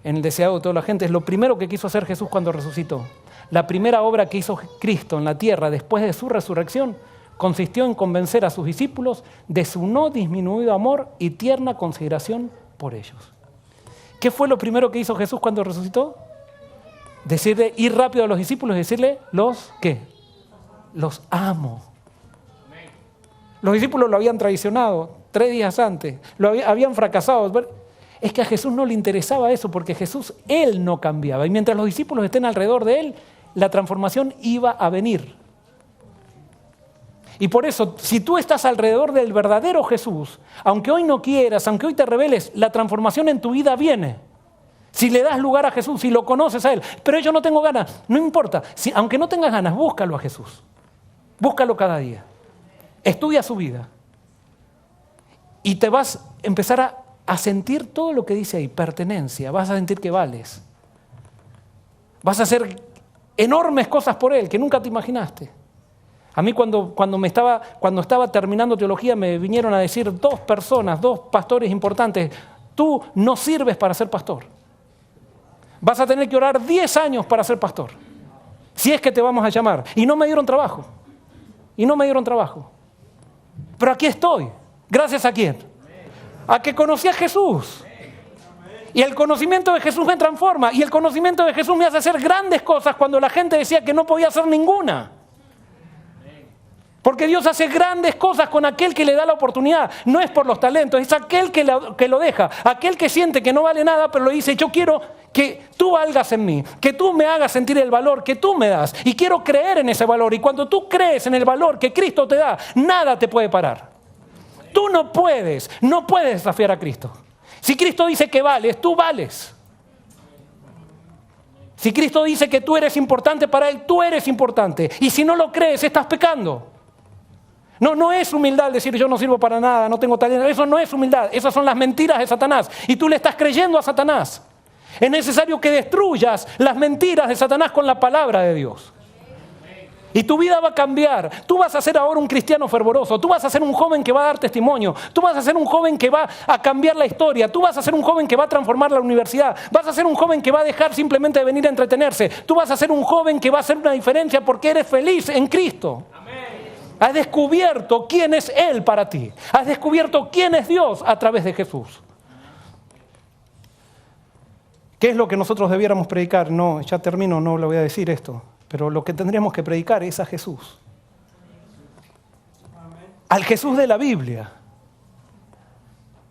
en el deseado de toda la gente, es lo primero que quiso hacer Jesús cuando resucitó. La primera obra que hizo Cristo en la tierra después de su resurrección consistió en convencer a sus discípulos de su no disminuido amor y tierna consideración por ellos. ¿Qué fue lo primero que hizo Jesús cuando resucitó? Decirle, ir rápido a los discípulos y decirle, ¿qué? Los amo. Los discípulos lo habían traicionado 3 días antes, habían fracasado. Es que a Jesús no le interesaba eso porque Jesús, Él no cambiaba. Y mientras los discípulos estén alrededor de Él, la transformación iba a venir. Y por eso, si tú estás alrededor del verdadero Jesús, aunque hoy no quieras, aunque hoy te rebeles, la transformación en tu vida viene. Si le das lugar a Jesús, si lo conoces a Él. Pero yo no tengo ganas, no importa. Aunque no tengas ganas, búscalo a Jesús. Búscalo cada día. Estudia su vida. Y te vas a empezar a sentir todo lo que dice ahí, pertenencia. Vas a sentir que vales. Vas a hacer enormes cosas por Él que nunca te imaginaste. A mí cuando estaba terminando teología me vinieron a decir 2 personas, 2 pastores importantes, tú no sirves para ser pastor. Vas a tener que orar 10 años para ser pastor, si es que te vamos a llamar. Y no me dieron trabajo. Pero aquí estoy. ¿Gracias a quién? A que conocí a Jesús. Y el conocimiento de Jesús me transforma. Y el conocimiento de Jesús me hace hacer grandes cosas cuando la gente decía que no podía hacer ninguna. Porque Dios hace grandes cosas con aquel que le da la oportunidad. No es por los talentos, es aquel que lo deja. Aquel que siente que no vale nada, pero le dice, yo quiero que tú valgas en mí, que tú me hagas sentir el valor que tú me das. Y quiero creer en ese valor. Y cuando tú crees en el valor que Cristo te da, nada te puede parar. Tú no puedes desafiar a Cristo. Si Cristo dice que vales, tú vales. Si Cristo dice que tú eres importante para Él, tú eres importante. Y si no lo crees, estás pecando. No es humildad decir yo no sirvo para nada, no tengo talento. Eso no es humildad, esas son las mentiras de Satanás. Y tú le estás creyendo a Satanás. Es necesario que destruyas las mentiras de Satanás con la palabra de Dios. Y tu vida va a cambiar. Tú vas a ser ahora un cristiano fervoroso. Tú vas a ser un joven que va a dar testimonio. Tú vas a ser un joven que va a cambiar la historia. Tú vas a ser un joven que va a transformar la universidad. Vas a ser un joven que va a dejar simplemente de venir a entretenerse. Tú vas a ser un joven que va a hacer una diferencia porque eres feliz en Cristo. Has descubierto quién es Él para ti. Has descubierto quién es Dios a través de Jesús. ¿Qué es lo que nosotros debiéramos predicar? No, ya termino, no le voy a decir esto. Pero lo que tendríamos que predicar es a Jesús. Al Jesús de la Biblia.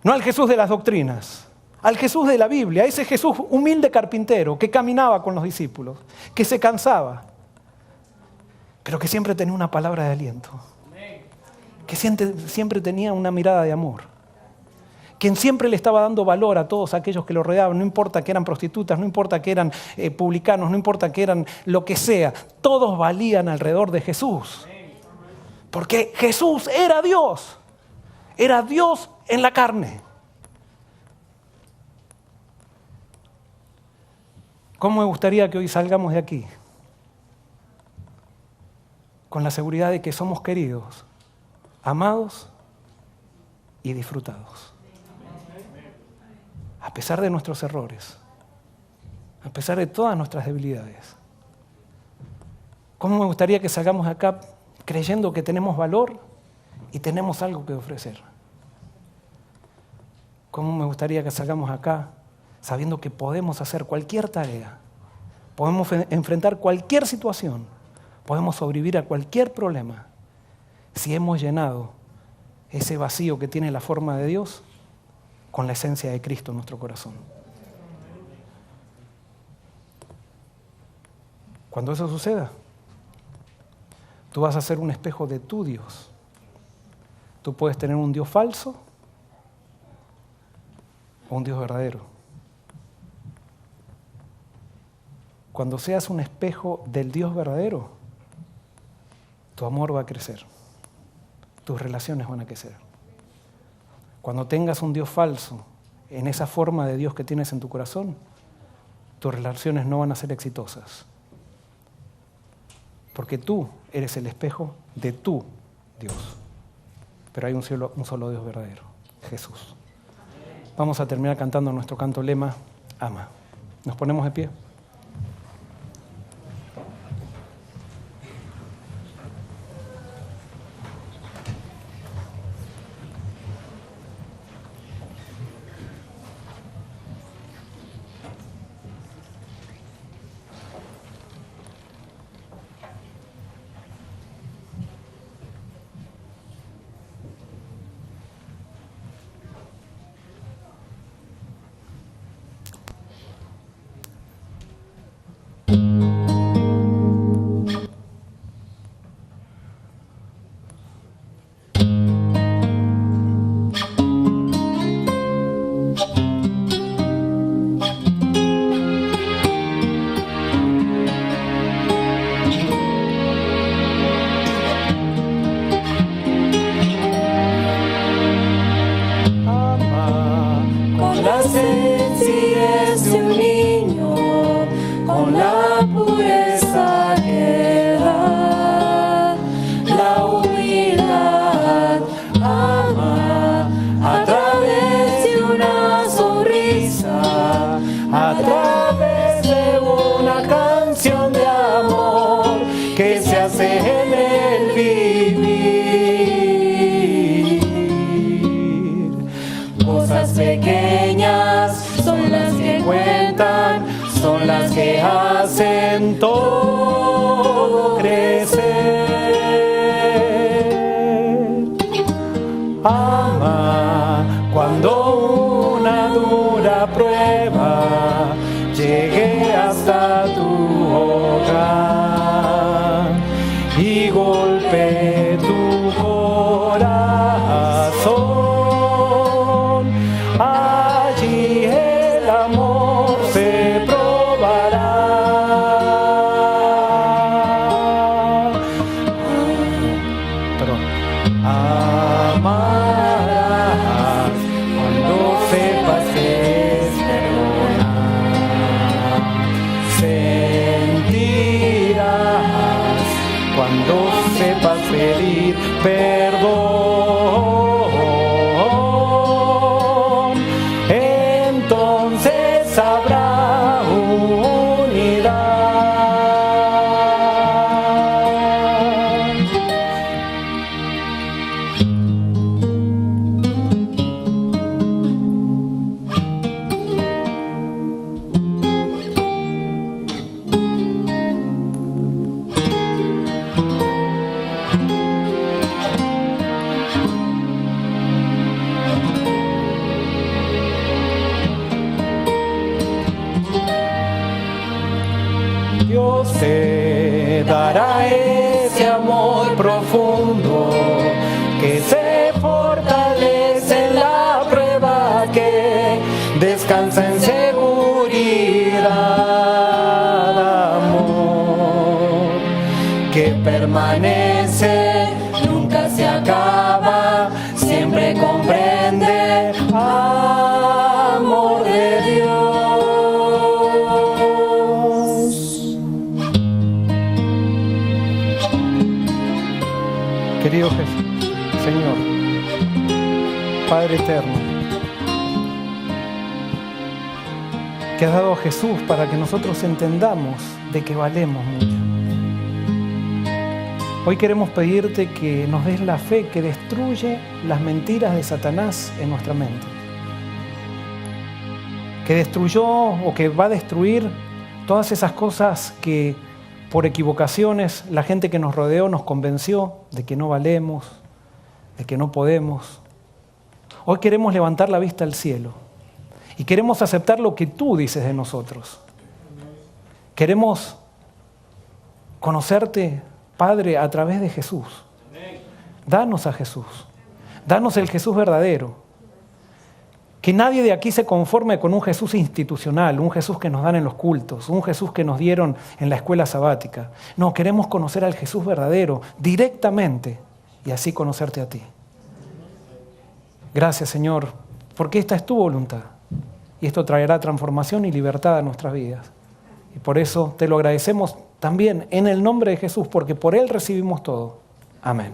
No al Jesús de las doctrinas. Al Jesús de la Biblia. Ese Jesús humilde carpintero que caminaba con los discípulos. Que se cansaba. Pero que siempre tenía una palabra de aliento. Que siempre tenía una mirada de amor. Quien siempre le estaba dando valor a todos aquellos que lo rodeaban, no importa que eran prostitutas, no importa que eran publicanos, no importa que eran lo que sea, todos valían alrededor de Jesús. Porque Jesús era Dios en la carne. ¿Cómo me gustaría que hoy salgamos de aquí? Con la seguridad de que somos queridos, amados y disfrutados. a pesar de nuestros errores, a pesar de todas nuestras debilidades. ¿Cómo me gustaría que salgamos acá creyendo que tenemos valor y tenemos algo que ofrecer? ¿Cómo me gustaría que salgamos acá sabiendo que podemos hacer cualquier tarea, podemos enfrentar cualquier situación, podemos sobrevivir a cualquier problema, si hemos llenado ese vacío que tiene la forma de Dios con la esencia de Cristo en nuestro corazón? Cuando eso suceda, tú vas a ser un espejo de tu Dios. Tú puedes tener un Dios falso o un Dios verdadero. Cuando seas un espejo del Dios verdadero, tu amor va a crecer, tus relaciones van a crecer. Cuando tengas un Dios falso en esa forma de Dios que tienes en tu corazón, tus relaciones no van a ser exitosas. Porque tú eres el espejo de tu Dios. Pero hay un solo Dios verdadero, Jesús. Vamos a terminar cantando nuestro canto lema, ama. ¿Nos ponemos de pie? Todo crecer. Ama cuando una dura prueba llegue hasta tu hogar y golpee tu corazón. Allí el amor se probará. Amarás cuando sepas que es perdonar. Sentirás cuando sepas pedir perdón. Entonces habrá unidad. Dios te dará ese amor profundo que se fortalece en la prueba, que descansa en seguridad, amor que permanece, nunca se acaba, siempre comprende, amor de Dios. Querido Jesús, Señor, Padre eterno, que has dado a Jesús para que nosotros entendamos de que valemos mucho. Hoy queremos pedirte que nos des la fe que destruye las mentiras de Satanás en nuestra mente. Que destruyó o que va a destruir todas esas cosas que por equivocaciones la gente que nos rodeó nos convenció de que no valemos, de que no podemos. Hoy queremos levantar la vista al cielo y queremos aceptar lo que tú dices de nosotros. Queremos conocerte, Padre, a través de Jesús. Danos a Jesús. Danos el Jesús verdadero. Que nadie de aquí se conforme con un Jesús institucional, un Jesús que nos dan en los cultos, un Jesús que nos dieron en la escuela sabática. No, queremos conocer al Jesús verdadero directamente y así conocerte a ti. Gracias, Señor, porque esta es tu voluntad y esto traerá transformación y libertad a nuestras vidas. Y por eso te lo agradecemos también en el nombre de Jesús, porque por Él recibimos todo. Amén.